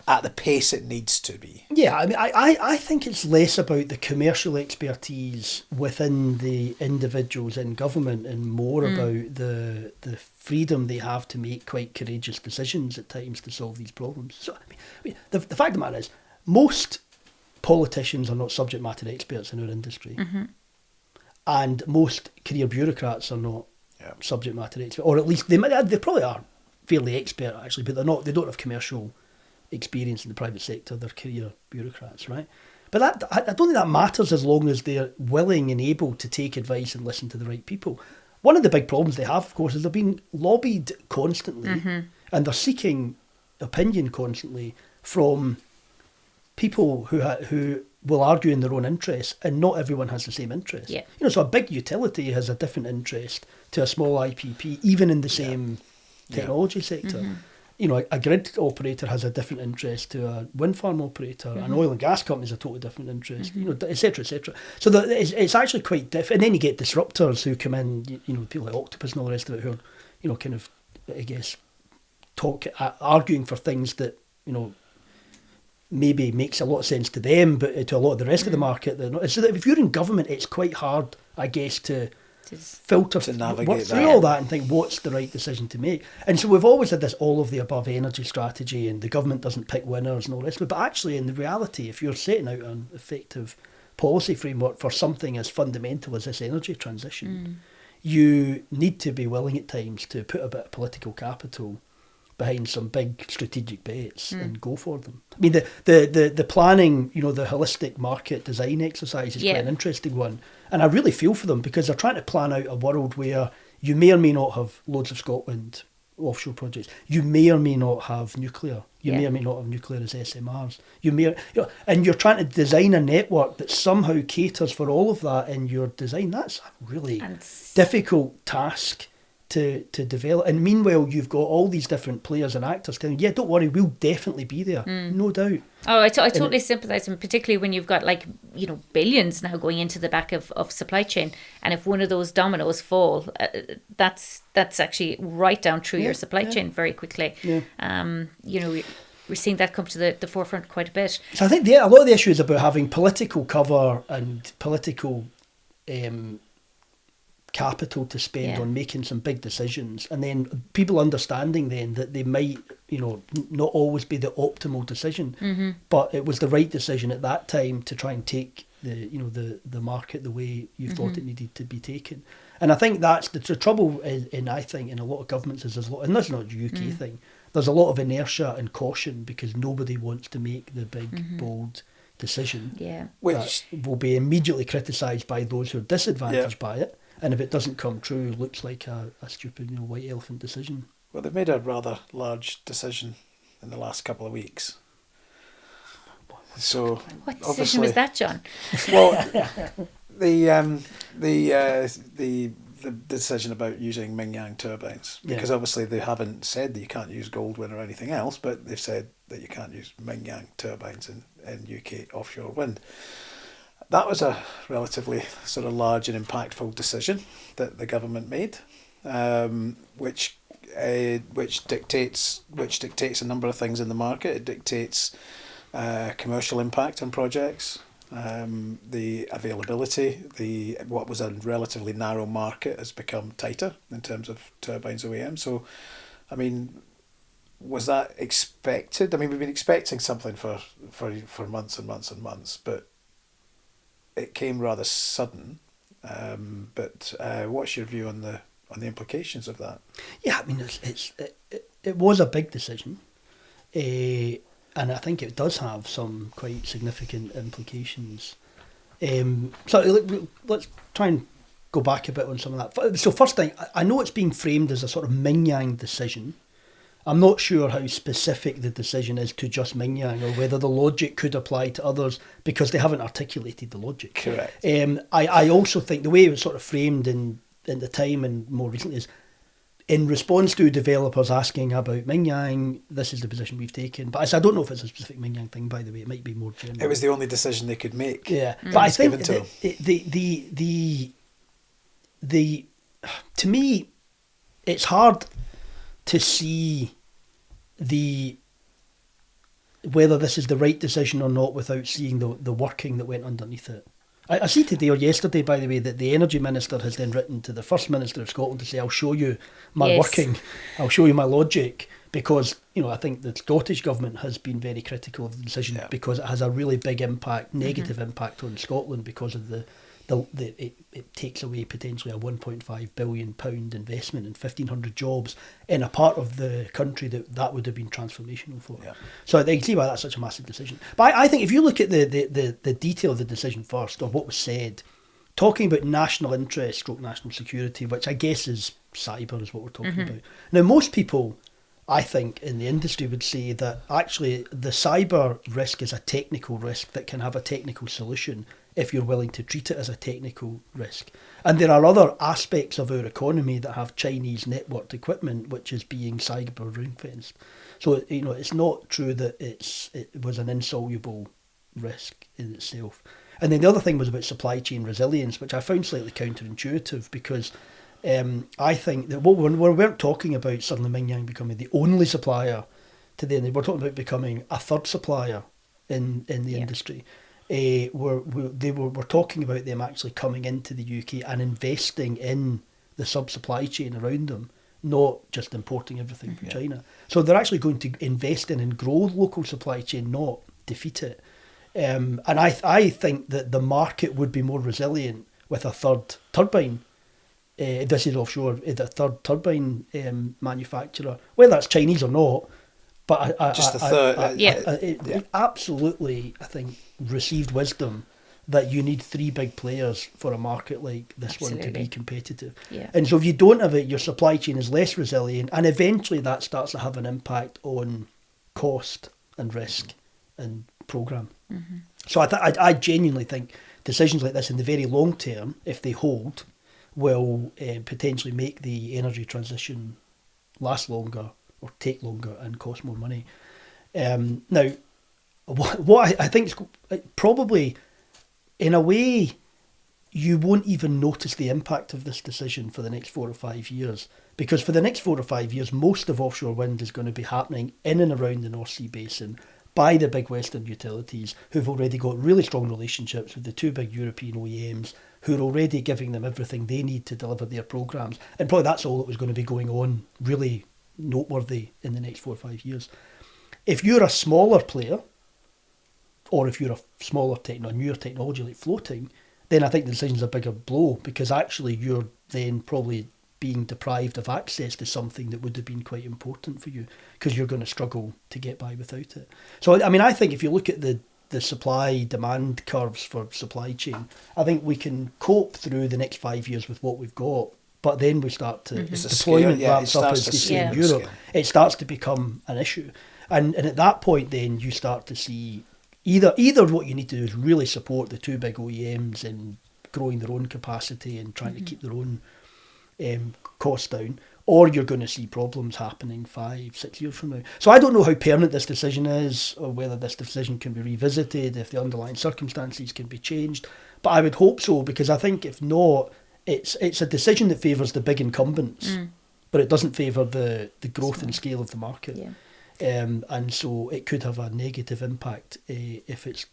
at the pace it needs to be? Yeah, I mean, I think it's less about the commercial expertise within the individuals in government and more about the freedom they have to make quite courageous decisions at times to solve these problems. So, I mean, the fact of the matter is, most politicians are not subject matter experts in our industry, and most career bureaucrats are not subject matter experts, or at least they probably are fairly expert actually, but they don't have commercial experience in the private sector. They're career bureaucrats, right? But I don't think that matters as long as they're willing and able to take advice and listen to the right people. One of the big problems they have, of course, is they're being lobbied constantly, and they're seeking opinion constantly from people who will argue in their own interests, and not everyone has the same interest. Yeah. You know, so a big utility has a different interest to a small IPP, even in the same technology sector. You know, a grid operator has a different interest to a wind farm operator. An oil and gas company has a totally different interest, you know, et cetera, et cetera. So it's actually quite different. And then you get disruptors who come in, you know, people like Octopus and all the rest of it, who are, you know, kind of, I guess, arguing for things that, you know, maybe makes a lot of sense to them, but to a lot of the rest of the market, they're not. So that if you're in government, it's quite hard, I guess, to filter, to navigate work through all that and think what's the right decision to make. And so we've always had this all of the above energy strategy, and the government doesn't pick winners and all this. But actually, in the reality, if you're setting out an effective policy framework for something as fundamental as this energy transition, you need to be willing at times to put a bit of political capital behind some big strategic bets and go for them. I mean, the planning, you know, the holistic market design exercise is quite an interesting one. And I really feel for them, because they're trying to plan out a world where you may or may not have loads of Scotland offshore projects. You may or may not have nuclear. You may or may not have nuclear as SMRs. And you're trying to design a network that somehow caters for all of that in your design. That's a really difficult task to develop. And meanwhile, you've got all these different players and actors telling you, yeah, don't worry, we'll definitely be there, no doubt. Oh, I totally sympathise, and particularly when you've got, like, you know, billions now going into the back of supply chain, and if one of those dominoes fall, that's actually right down through your supply chain very quickly. You know, we're seeing that come to the forefront quite a bit. So I think a lot of the issue is about having political cover and political capital to spend on making some big decisions, and then people understanding then that they might, you know, not always be the optimal decision, but it was the right decision at that time to try and take the market the way you thought it needed to be taken. And I think that's the trouble in a lot of governments is there's a lot, and that's not a UK thing, there's a lot of inertia and caution because nobody wants to make the big bold decision which will be immediately criticised by those who are disadvantaged by it. And if it doesn't come true, it looks like a stupid, you know, white elephant decision. Well, they've made a rather large decision in the last couple of weeks. So what decision was that, John? Well, the decision about using Mingyang turbines, because obviously they haven't said that you can't use Goldwyn or anything else, but they've said that you can't use Mingyang turbines in UK offshore wind. That was a relatively sort of large and impactful decision that the government made, which dictates a number of things in the market. It dictates commercial impact on projects, the availability. What was a relatively narrow market has become tighter in terms of turbines OEM. So, I mean, was that expected? I mean, we've been expecting something for months and months and months, but it came rather sudden, but what's your view on the implications of that? Yeah, I mean, it was a big decision, and I think it does have some quite significant implications. So let's try and go back a bit on some of that. So first thing, I know it's being framed as a sort of Mingyang decision. I'm not sure how specific the decision is to just Mingyang, or whether the logic could apply to others, because they haven't articulated the logic. Correct. I also think the way it was sort of framed in the time and more recently is, in response to developers asking about Mingyang, this is the position we've taken. But I don't know if it's a specific Mingyang thing, by the way. It might be more general. It was the only decision they could make. Yeah, but I think to me, it's hard to see whether this is the right decision or not without seeing the working that went underneath it. I see today or yesterday, by the way, that the Energy Minister has then written to the First Minister of Scotland to say, I'll show you my working, I'll show you my logic, because, I think the Scottish Government has been very critical of the decision because it has a really big impact, negative impact on Scotland because of it takes away potentially a £1.5 billion investment and 1,500 jobs in a part of the country that would have been transformational for. Yeah. So I can see why that's such a massive decision. But I think if you look at the detail of the decision first, or what was said, talking about national interest, national security, which I guess is cyber is what we're talking about. Now, most people, I think, in the industry would say that actually the cyber risk is a technical risk that can have a technical solution if you're willing to treat it as a technical risk. And there are other aspects of our economy that have Chinese networked equipment which is being cyber ring-fenced. So, it's not true that it was an insoluble risk in itself. And then the other thing was about supply chain resilience, which I found slightly counterintuitive because I think that we weren't talking about suddenly Mingyang becoming the only supplier to the end. We're talking about becoming a third supplier in the industry. We're talking about them actually coming into the UK and investing in the sub-supply chain around them, not just importing everything from China. So they're actually going to invest in and grow the local supply chain, not defeat it. And I think that the market would be more resilient with a third turbine. This is offshore, the third turbine manufacturer, whether that's Chinese or not. But it absolutely, I think, received wisdom that you need three big players for a market like this one to be competitive. Yeah. And so if you don't have it, your supply chain is less resilient, and eventually that starts to have an impact on cost and risk and programme. So I genuinely think decisions like this in the very long term, if they hold, will potentially make the energy transition last longer or take longer and cost more money. Now, what I think is probably, in a way, you won't even notice the impact of this decision for the next 4 or 5 years, because for the next 4 or 5 years, most of offshore wind is going to be happening in and around the North Sea basin by the big Western utilities who've already got really strong relationships with the two big European OEMs who are already giving them everything they need to deliver their programmes. And probably that's all that was going to be going on really noteworthy in the next 4 or 5 years. If you're a smaller player, or if you're a smaller newer technology like floating, then I think the decision's a bigger blow, because actually you're then probably being deprived of access to something that would have been quite important for you, because you're going to struggle to get by without it. So, I mean, I think if you look at the supply-demand curves for supply chain, I think we can cope through the next 5 years with what we've got. But then we start to, deployment ramps up, as they say in Europe, it starts to become an issue. And at that point then you start to see either what you need to do is really support the two big OEMs in growing their own capacity and trying to keep their own costs down, or you're going to see problems happening 5-6 years from now. So I don't know how permanent this decision is, or whether this decision can be revisited, if the underlying circumstances can be changed. But I would hope so, because I think if not, it's a decision that favours the big incumbents, but it doesn't favour the growth and scale of the market. Yeah. And so it could have a negative impact if it's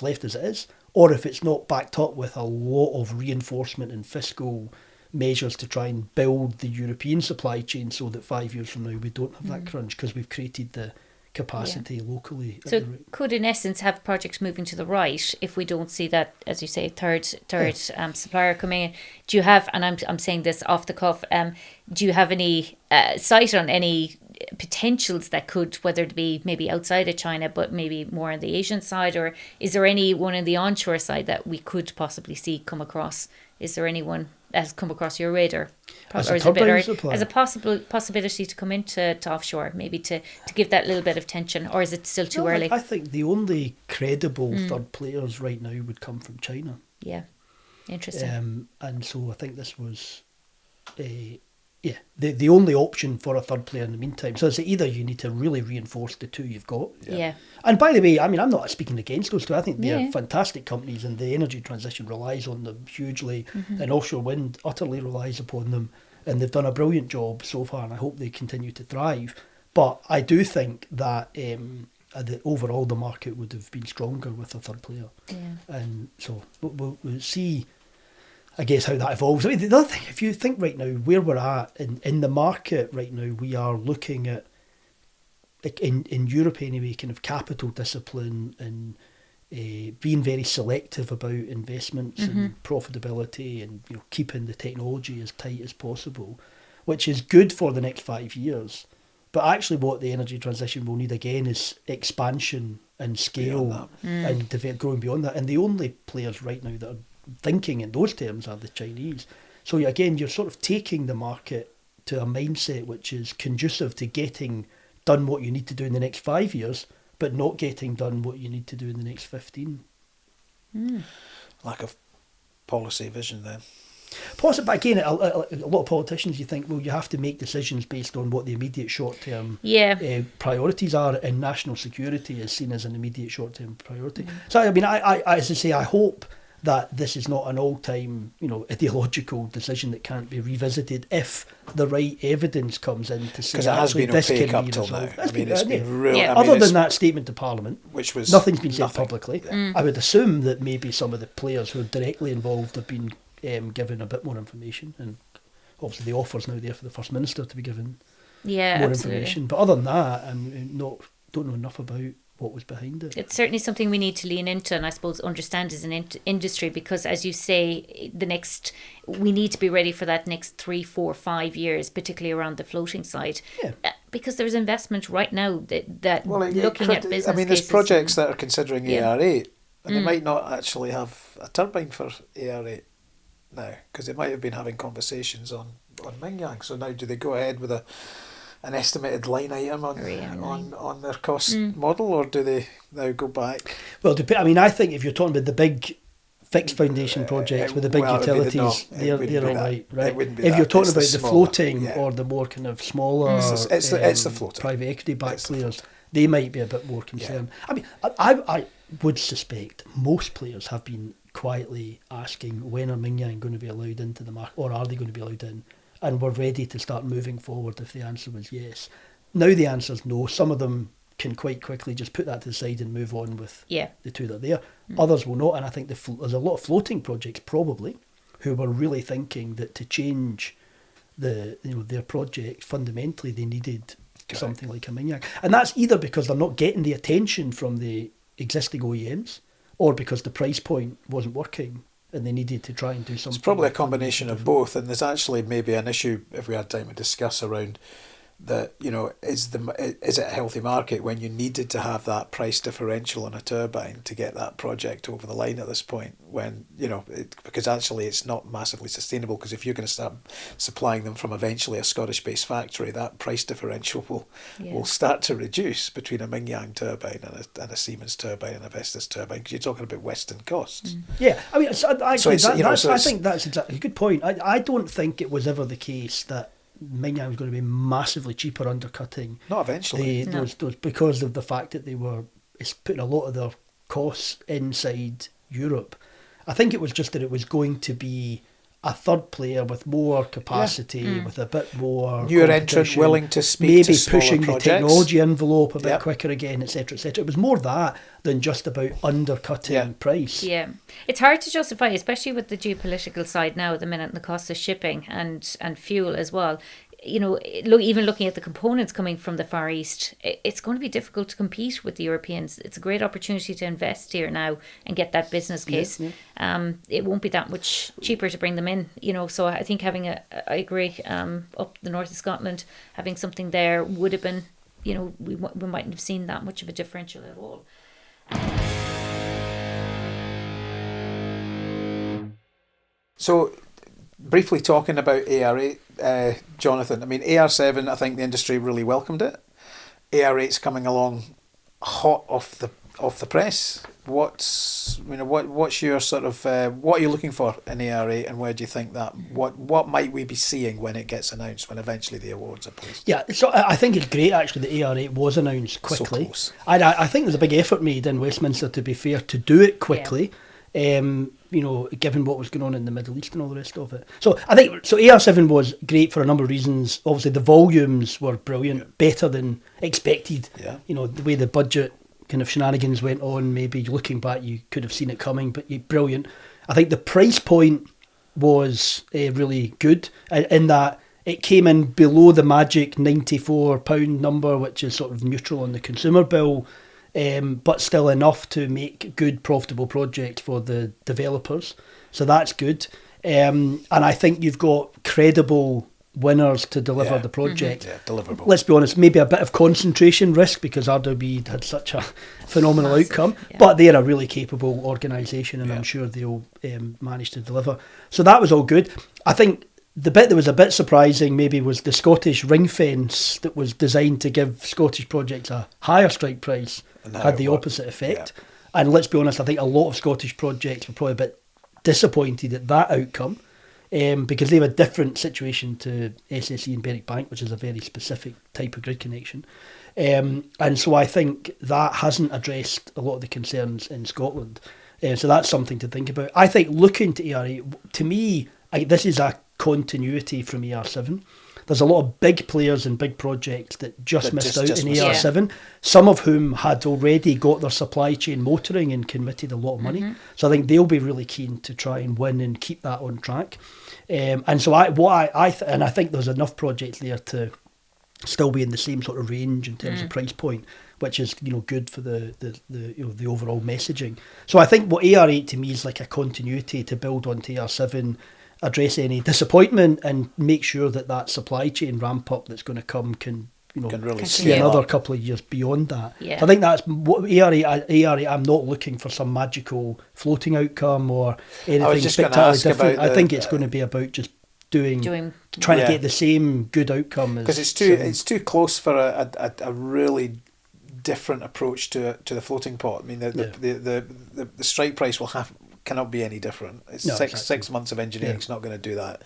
left as it is, or if it's not backed up with a lot of reinforcement and fiscal measures to try and build the European supply chain so that 5 years from now we don't have that crunch, because we've created the capacity locally. So it could, in essence, have projects moving to the right if we don't see that, as you say, third supplier coming in. Do you have, and I'm saying this off the cuff, do you have any sight on any potentials that could, whether it be maybe outside of China, but maybe more on the Asian side, or is there any one on the onshore side that we could possibly see come across? Is there anyone that has come across your radar? As a possibility to come into offshore, maybe to give that little bit of tension, or is it still too early? I think the only credible third players right now would come from China. Yeah. Interesting. And so I think this was the only option for a third player in the meantime. So it's either you need to really reinforce the two you've got. Yeah. And by the way, I mean, I'm not speaking against those two. I think they're fantastic companies, and the energy transition relies on them hugely, and offshore wind utterly relies upon them, and they've done a brilliant job so far, and I hope they continue to thrive. But I do think that overall the market would have been stronger with a third player. Yeah. And so we'll see, I guess, how that evolves. I mean, the other thing, if you think right now where we're at in the market right now, we are looking at, in Europe anyway, kind of capital discipline and being very selective about investments and profitability, and keeping the technology as tight as possible, which is good for the next 5 years. But actually what the energy transition will need again is expansion and scale and growing beyond that. And the only players right now that are thinking in those terms are the Chinese. So again, you're sort of taking the market to a mindset which is conducive to getting done what you need to do in the next 5 years, but not getting done what you need to do in the next 15. Lack of policy vision then. Possibly, but again, a lot of politicians, you think, well, you have to make decisions based on what the immediate short-term priorities are, and national security is seen as an immediate short-term priority. So, I mean, I as I say, I hope that this is not an all-time, ideological decision that can't be revisited if the right evidence comes in to say actually this can be resolved. It's been real. Other than that statement to Parliament, which was nothing's been said publicly. I would assume that maybe some of the players who are directly involved have been given a bit more information, and obviously the offer's now there for the First Minister to be given more information. But other than that, I don't know enough about what was behind it. It's certainly something we need to lean into, and I suppose understand as an industry, because as you say, we need to be ready for that next 3, 4, 5 years, particularly around the floating side. Because there's investment right now looking at business. I mean, there's cases projects that are considering AR8, and they might not actually have a turbine for AR8 now, because they might have been having conversations on Mingyang. So now, do they go ahead with an estimated line item on their cost model, or do they now go back? Well, I mean, I think if you're talking about the big fixed foundation projects with the big utilities, they're all right. If you're talking about the floating or the more kind of smaller, it's the floating private equity backed players, they might be a bit more concerned. I mean, I would suspect most players have been quietly asking, when are Mingyang going to be allowed into the market, or are they going to be allowed in? And we're ready to start moving forward if the answer was yes. Now the answer is no. Some of them can quite quickly just put that to the side and move on with the two that are there. Others will not, and I think there's a lot of floating projects probably who were really thinking that to change their project fundamentally they needed something like a Mingyang. And that's either because they're not getting the attention from the existing OEMs, or because the price point wasn't working and they needed to try and do something. It's probably a combination of both, and there's actually maybe an issue, if we had time to discuss, around that, is it a healthy market when you needed to have that price differential on a turbine to get that project over the line at this point, when because actually it's not massively sustainable, because if you're going to start supplying them from eventually a Scottish-based factory, that price differential will start to reduce between a Mingyang turbine and a Siemens turbine and a Vestas turbine, because you're talking about Western costs. I mean, I think that's exactly a good point. I don't think it was ever the case that Mingyang was going to be massively cheaper, undercutting. Not eventually. Those because of the fact that they were putting a lot of their costs inside Europe. I think it was just that it was going to be a third player with more capacity, with a bit more newer entrant willing to speak maybe to smaller pushing projects. The technology envelope a bit quicker again, etc., etc. It was more that than just about undercutting price. Yeah, it's hard to justify, especially with the geopolitical side now at the minute, and the cost of shipping and fuel as well. Even looking at the components coming from the Far East, it's going to be difficult to compete with the Europeans. It's a great opportunity to invest here now and get that business case. It won't be that much cheaper to bring them in, so I think having I agree, up the north of Scotland, having something there would have been, we mightn't have seen that much of a differential at all. So, briefly talking about AR8, Jonathan, I mean, AR7, I think the industry really welcomed it. AR8's coming along hot off the off the press, what's your sort of what are you looking for in AR8, and where do you think that what might we be seeing when it gets announced, when eventually the awards are placed? Yeah, so I think it's great actually that AR8 was announced quickly. So close. I think there's a big effort made in Westminster, to be fair, to do it quickly. Given what was going on in the Middle East and all the rest of it. So I think AR7 was great for a number of reasons. Obviously the volumes were brilliant, better than expected. Yeah. The way the budget kind of shenanigans went on, maybe looking back you could have seen it coming, but brilliant. I think the price point was really good in that it came in below the magic £94 number, which is sort of neutral on the consumer bill, but still enough to make good, profitable projects for the developers. So that's good. And I think you've got credible winners to deliver the project. Yeah, deliverable. Let's be honest, maybe a bit of concentration risk because RWE had such a phenomenal outcome, but they're a really capable organisation, and I'm sure they'll manage to deliver. So that was all good. I think the bit that was a bit surprising maybe was the Scottish ring fence that was designed to give Scottish projects a higher strike price had the opposite effect. Yeah. And let's be honest, I think a lot of Scottish projects were probably a bit disappointed at that outcome. Because they have a different situation to SSE and Berwick Bank, which is a very specific type of grid connection. And so I think that hasn't addressed a lot of the concerns in Scotland. So that's something to think about. I think looking to AR8, to me, this is a continuity from AR7. There's a lot of big players and big projects that just missed out in AR7, some of whom had already got their supply chain motoring and committed a lot of money. So I think they'll be really keen to try and win and keep that on track. And so I think there's enough projects there to still be in the same sort of range in terms of price point, which is good for the overall messaging. So I think what AR8 to me is like a continuity to build onto AR7, address any disappointment, and make sure that supply chain ramp up that's going to come can really see another couple of years beyond that. Yeah. So I think that's what AR8. I'm not looking for some magical floating outcome or anything spectacularly different. I think it's going to be about just trying to get the same good outcome. Because it's too close for a really different approach to the floating pot. I mean, the strike price cannot be any different. It's six months of engineering is not going to do that.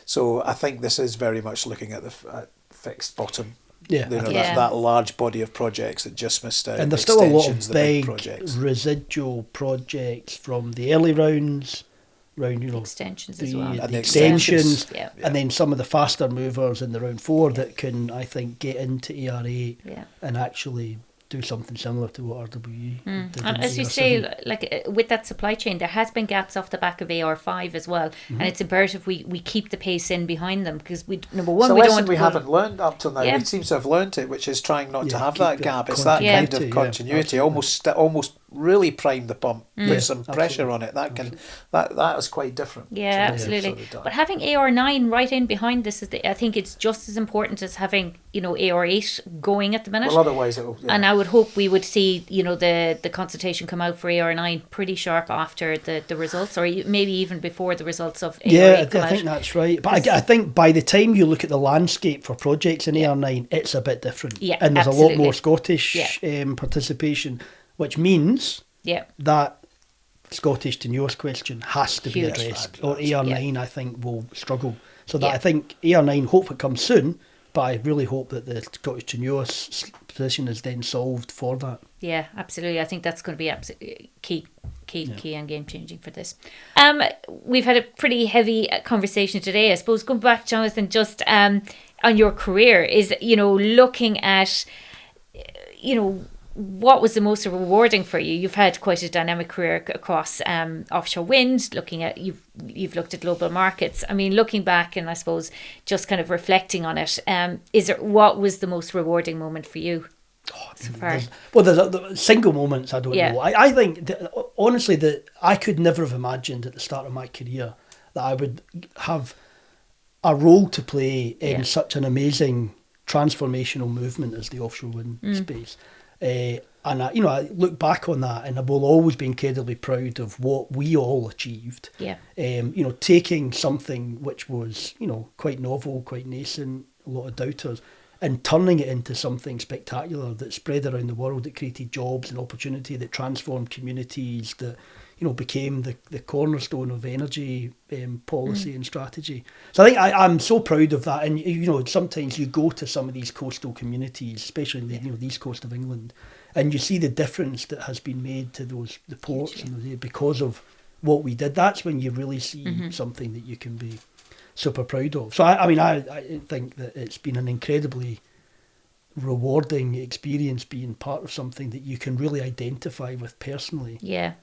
So I think this is very much looking at the fixed bottom. That large body of projects that just missed out. And there's still a lot of big residual projects from the early rounds, extensions as well. And the extensions, and then some of the faster movers in the round 4 that can, I think, get into AR8 and actually do something similar to what RWE did. And as you say, like with that supply chain, there has been gaps off the back of AR5 as well, and it's imperative we keep the pace in behind them, because we haven't learned up till now. We seem to have learned it, which is trying not to have that gap. It's that kind of continuity, almost really prime the pump, put some pressure on it. That is quite different. Yeah, absolutely. But having AR9 right in behind this I think it's just as important as having AR8 going at the minute. Well, otherwise it'll. And I would hope we would see the consultation come out for AR9 pretty sharp after the results, or maybe even before the results of AR8. Yeah, I think that's right. But I think by the time you look at the landscape for projects in AR9, it's a bit different. Yeah, and there's a lot more Scottish participation, which means that Scottish tenuous question has to be addressed, or AR9 I think will struggle. So that I think AR9, hope it comes soon, but I really hope that the Scottish tenuous position is then solved for that. Yeah, absolutely. I think that's going to be absolutely key and game changing for this. We've had a pretty heavy conversation today. I suppose going back, Jonathan, just on your career, is looking at what was the most rewarding for you? You've had quite a dynamic career across offshore wind. You've looked at global markets. I mean, looking back and I suppose just kind of reflecting on it, what was the most rewarding moment for you so far? There's single moments. I don't know. I think honestly that I could never have imagined at the start of my career that I would have a role to play in such an amazing transformational movement as the offshore wind space. And I look back on that, and I will always be incredibly proud of what we all achieved. Taking something which was quite novel, quite nascent, a lot of doubters, and turning it into something spectacular that spread around the world, that created jobs and opportunity, that transformed communities, that became the cornerstone of energy policy and strategy. So I think I'm so proud of that. And sometimes you go to some of these coastal communities, especially in the east coast of England, and you see the difference that has been made to the ports because of what we did. That's when you really see something that you can be super proud of. So I think that it's been an incredibly rewarding experience being part of something that you can really identify with personally,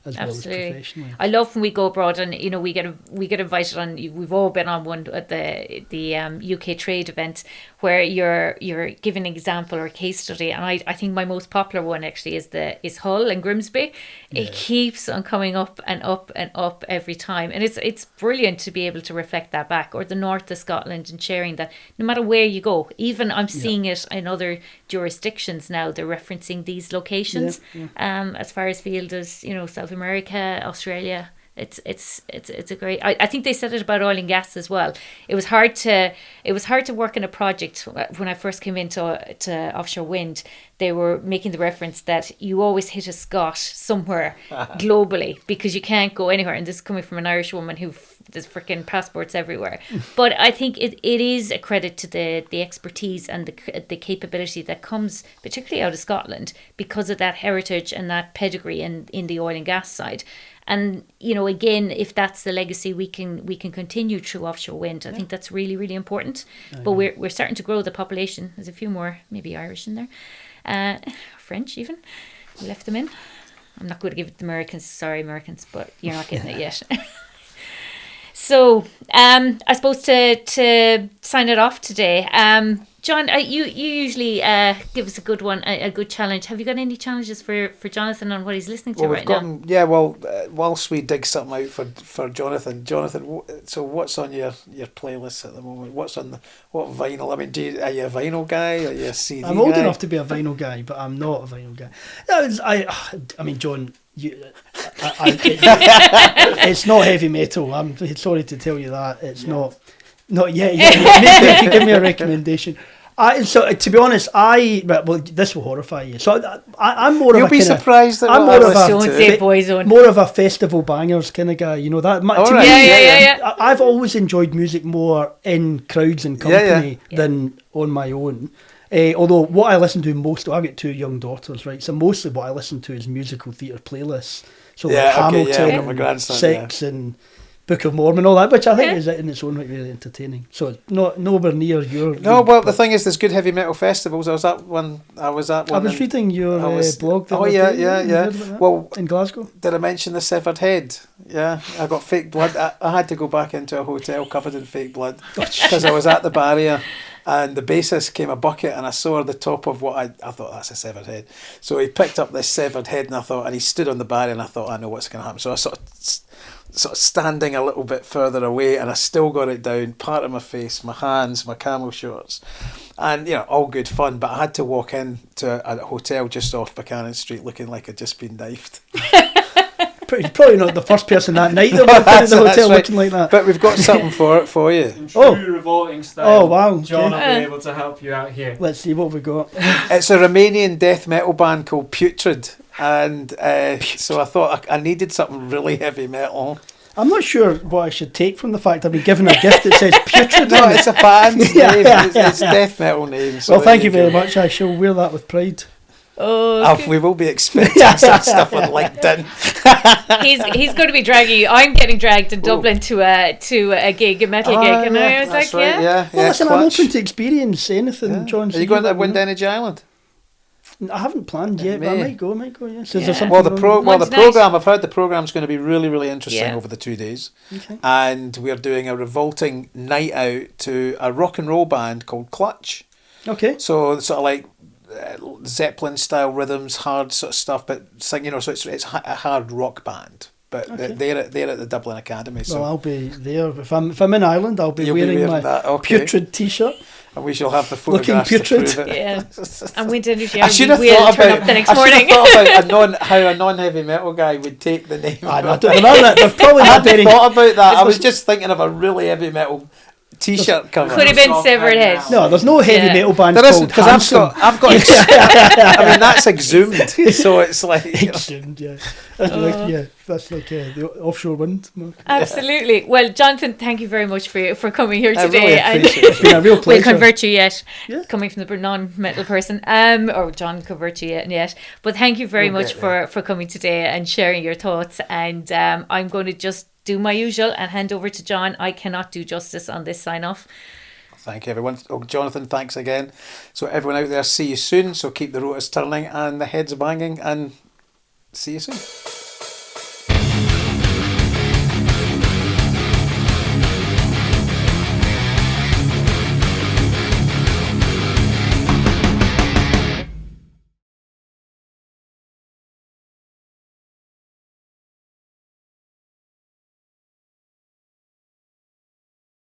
as well as professionally. I love when we go abroad and we get invited on. We've all been on one at the UK trade event where you're giving an example or a case study, and I think my most popular one actually is Hull and Grimsby. It keeps on coming up and up and up every time, and it's brilliant to be able to reflect that back, or the north of Scotland, and sharing that no matter where you go. Even I'm seeing it in other jurisdictions now, they're referencing these locations as far as field as South America, Australia. It's a great. I think they said it about oil and gas as well. It was hard to work in a project when I first came into offshore wind. They were making the reference that you always hit a Scot somewhere globally, because you can't go anywhere. And this is coming from an Irish woman who there's freaking passports everywhere. But I think it is a credit to the expertise and the capability that comes particularly out of Scotland because of that heritage and that pedigree in the oil and gas side. And again, if that's the legacy we can continue through offshore wind, I think that's really, really important. But we're starting to grow the population. There's a few more, maybe Irish in there, French even. We left them in. I'm not going to give it the Americans. Sorry, Americans, but you're not getting it yet. So, I suppose to sign it off today, John, you usually give us a good one, a good challenge. Have you got any challenges for Jonathan on what he's listening to now? Whilst we dig something out for Jonathan, so what's on your playlist at the moment? What vinyl? I mean, are you a vinyl guy? Are you a CD I'm old guy? enough to be a vinyl guy, but I'm not a vinyl guy. I mean, John, it's not heavy metal. I'm sorry to tell you that. It's not yet. Maybe give me a recommendation. So to be honest, this will horrify you. So I'm more You'll of a be surprised that I'm more of a festival bangers kind of guy. That. I've always enjoyed music more in crowds and company than on my own. Although what I listen to most, I've got 2 young daughters, right? So mostly what I listen to is musical theatre playlists. So Hamilton, and Six, and Book of Mormon, all that, which I think is in its own right really entertaining. So it's nowhere near your. No, well, the thing is, there's good heavy metal festivals. I was at one. I was reading your blog. Well, in Glasgow. Did I mention the severed head? Yeah, I got fake blood. I had to go back into a hotel covered in fake blood because I was at the barrier. And the bassist came a bucket, and I saw the top of what I thought, that's a severed head. So he picked up this severed head, and he stood on the barrier, and I thought, I know what's going to happen. So I sort of standing a little bit further away, and I still got it down, part of my face, my hands, my camel shorts, and all good fun. But I had to walk into a hotel just off Buchanan Street looking like I'd just been knifed. Probably not the first person that night that walked into the hotel looking like that. But we've got something for you. In true ReVolting style. Oh wow! John will be able to help you out here. Let's see what we got. It's a Romanian death metal band called Putrid, and so I thought I needed something really heavy metal. I'm not sure what I should take from the fact I've been given a gift that says Putrid. No, it's a band's name. It's death metal name. So well, thank you very much. I shall wear that with pride. We will be expecting some stuff on LinkedIn. He's going to be dragging you. I'm getting dragged in Dublin to a gig, a metal gig, and I was like, right. Well, listen, I'm open to experience anything, John. Are you going to Wind Energy Island? I haven't planned yet, but I might go. Yes. So the program. I've heard the program's going to be really, really interesting over the 2 days, and we're doing a revolting night out to a rock and roll band called Clutch. Okay. So sort of like Zeppelin style rhythms, hard sort of stuff, but so it's a hard rock band. But they're at the Dublin Academy. So I'll be there if I'm in Ireland. I'll be wearing my Putrid T-shirt. And we shall have the photographs looking putrid. To prove it. Yeah. And Wind Energy I should have thought turn up the next morning. How a non-heavy metal guy would take the name. They're probably not very. Thought about that. I was just thinking of a really heavy metal T-shirt cover. Could have been severed head. No, there's no heavy metal band There isn't, called because Hanson. I've got. I mean, that's exhumed, so it's like. Exhumed, yeah. That's like the offshore wind. Absolutely. Well, Jonathan, thank you very much for coming here I today. really appreciate it. It's been a real pleasure. We'll convert you yet, Yeah. coming from the non-metal person. Or John convert you yet. But thank you very much for coming today and sharing your thoughts. And I'm going to just do my usual and hand over to John. I cannot do justice on this sign-off. Thank you, everyone. Oh, Jonathan, thanks again. So everyone out there, see you soon. So keep the rotors turning and the heads banging, and see you soon.